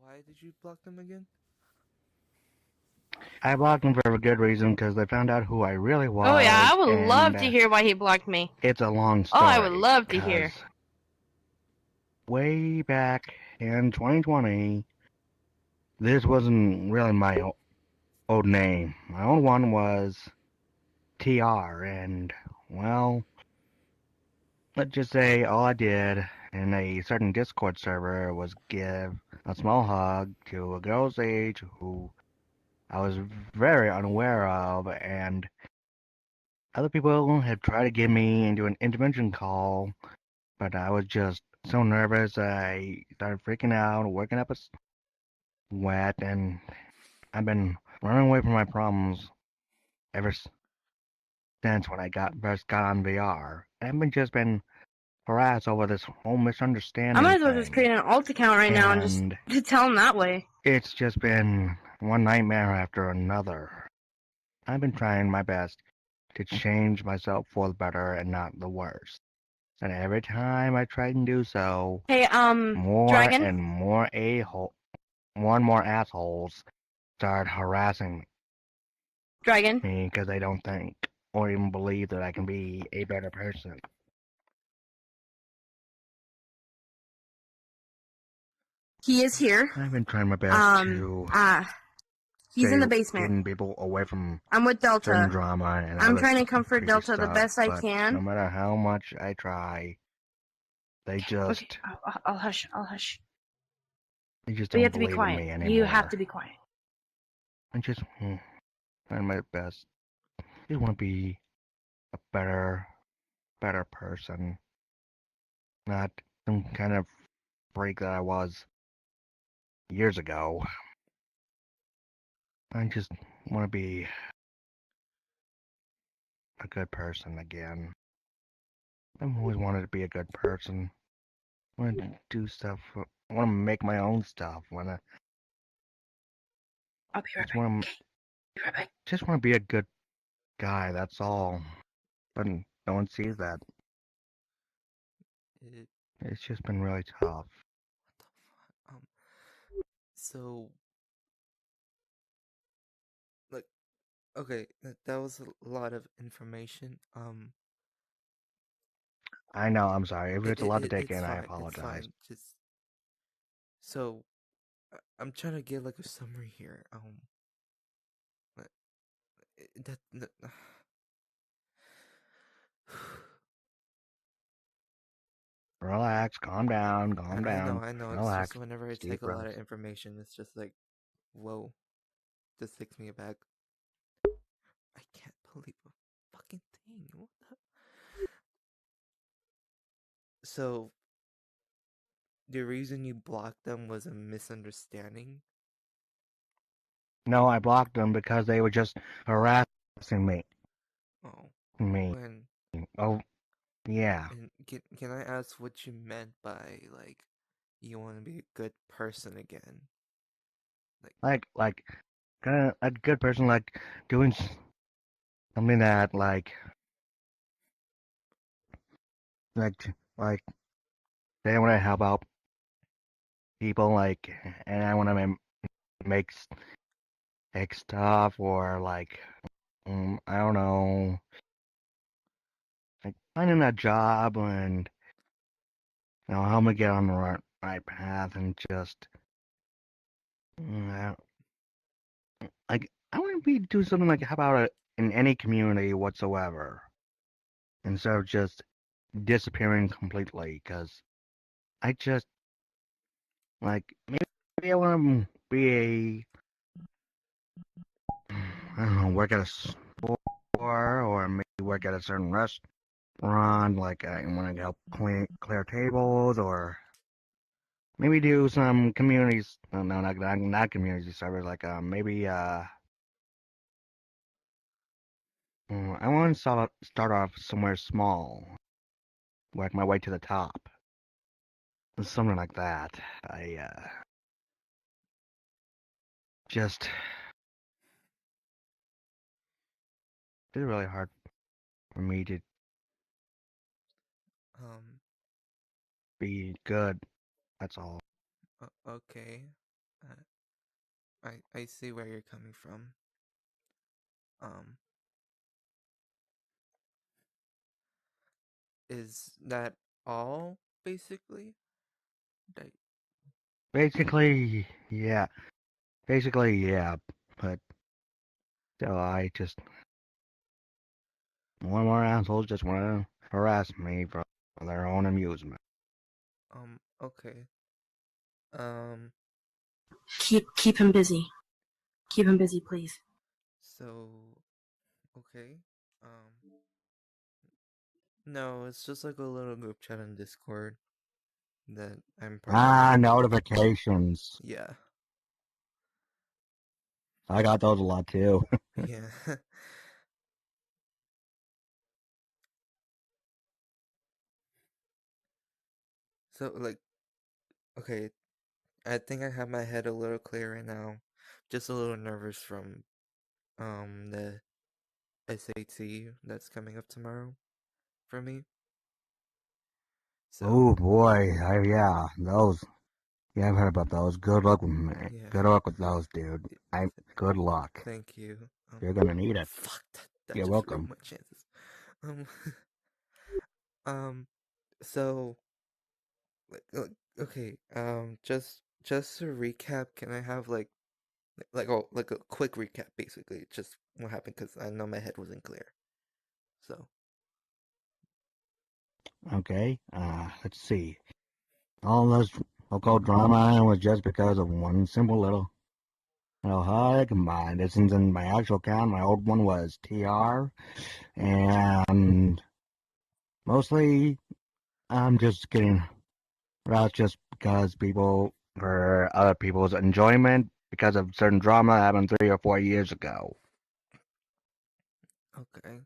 Why did you block them again? I blocked him for a good reason because they found out who I really was. Oh yeah, I would love and, to hear why he blocked me. It's a long Oh, story. I would love to hear. 'cause way back in 2020, this wasn't really my old name. My old one was TR, and, well, let's just say all I did in a certain Discord server was give a small hug to a girl's age who I was very unaware of, and other people had tried to get me into an intervention call, but I was just so nervous I started freaking out, working up a sweat, and I've been running away from my problems ever since when I first got on VR. I've just been harassed over this whole misunderstanding I might as well just thing. create an alt account right now and just tell him that way. It's just been one nightmare after another. I've been trying my best to change myself for the better and not the worse. And every time I try and do so, Hey, more Dragon? and more more and more assholes start harassing Dragon? me because they don't think or even believe that I can be a better person. He is here. I've been trying my best to He's in the stay basement. getting people away from I'm with certain Delta. drama and I'm other trying to comfort creepy Delta the stuff, best I but can. no matter how much I try, they just Okay, I'll hush. I'll hush. they just But you don't have to be believe in quiet. me anymore. You have to be quiet. I just trying my best. I just want to be a better person, not some kind of freak that I was years ago. I just want to be a good person again. I've always wanted to be a good person. I want to do stuff. I want to make my own stuff. I'll be right Just back. want to. Okay. Be right back. Just want to be a good guy. That's all. But no one sees that. It's just been really tough. So, like, okay, that was a lot of information. I know. I'm sorry. If it's a lot to take It's in, I fine. It's apologize. fine. Just so I'm trying to get like a summary here. Like, that Relax. Calm down. Calm down. I know. It's Relax. just whenever I Deep take a lot breath. of information, it's just like, whoa, this takes me aback. I can't believe a fucking thing. What the? So, the reason you blocked them was a misunderstanding? No, I blocked them because they were just harassing me. Oh. Me. When? Oh, yeah. And can I ask what you meant by, like, you want to be a good person again? Like, kind of a good person, like doing something that like say I want to help out people and I want to make stuff or I don't know, like finding a job and help me get on the right path and just uh, I want to be do something like how about in any community whatsoever instead of just disappearing completely because I just maybe I want to be I don't know, work at a store or maybe work at a certain restaurant. Like I want to help clear tables or maybe do some communities. No, not community service. Maybe I want to start off somewhere small, work my way to the top, something like that. I just it's really hard for me to Um. be good. That's all. Okay. I see where you're coming from. Um. Is that all basically? Like, Basically, yeah. Basically, yeah. But so I just one more assholes just want to harass me for their own amusement. Okay. Um. Keep him busy. Keep him busy, please. So, okay. No, it's just like a little group chat on Discord that I'm part of. Notifications. Yeah. I got those a lot too. Yeah. So, like, okay, I think I have my head a little clearer now. Just a little nervous from the SAT that's coming up tomorrow for me. So, Oh boy, yeah, those. Yeah, I've heard about those. Good luck with me. yeah. Good luck with those, dude. Good luck. Thank you. You're gonna need it. Fuck, that You're just ruined welcome. my chances. Um, um, so, okay, just to recap, can I have like a quick recap, basically, just what happened, because I know my head wasn't clear. So, Okay, let's see. All this local drama was just because of one simple little hug. This isn't in my actual account. My old one was TR, and mostly I'm just getting aroused just because for other people's enjoyment, because of certain drama that happened 3 or 4 years ago. okay.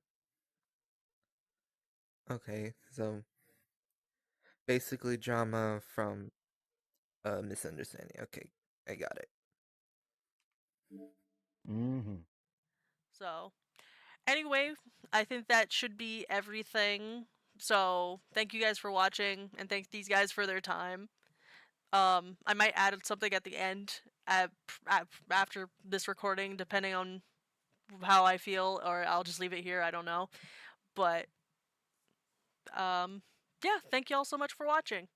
Okay, so basically drama from a misunderstanding. Okay, I got it. Mm-hmm. So, anyway, I think that should be everything. So, thank you guys for watching, and thank these guys for their time. I might add something at the end after this recording, depending on how I feel, or I'll just leave it here. I don't know. But, yeah, thank you all so much for watching.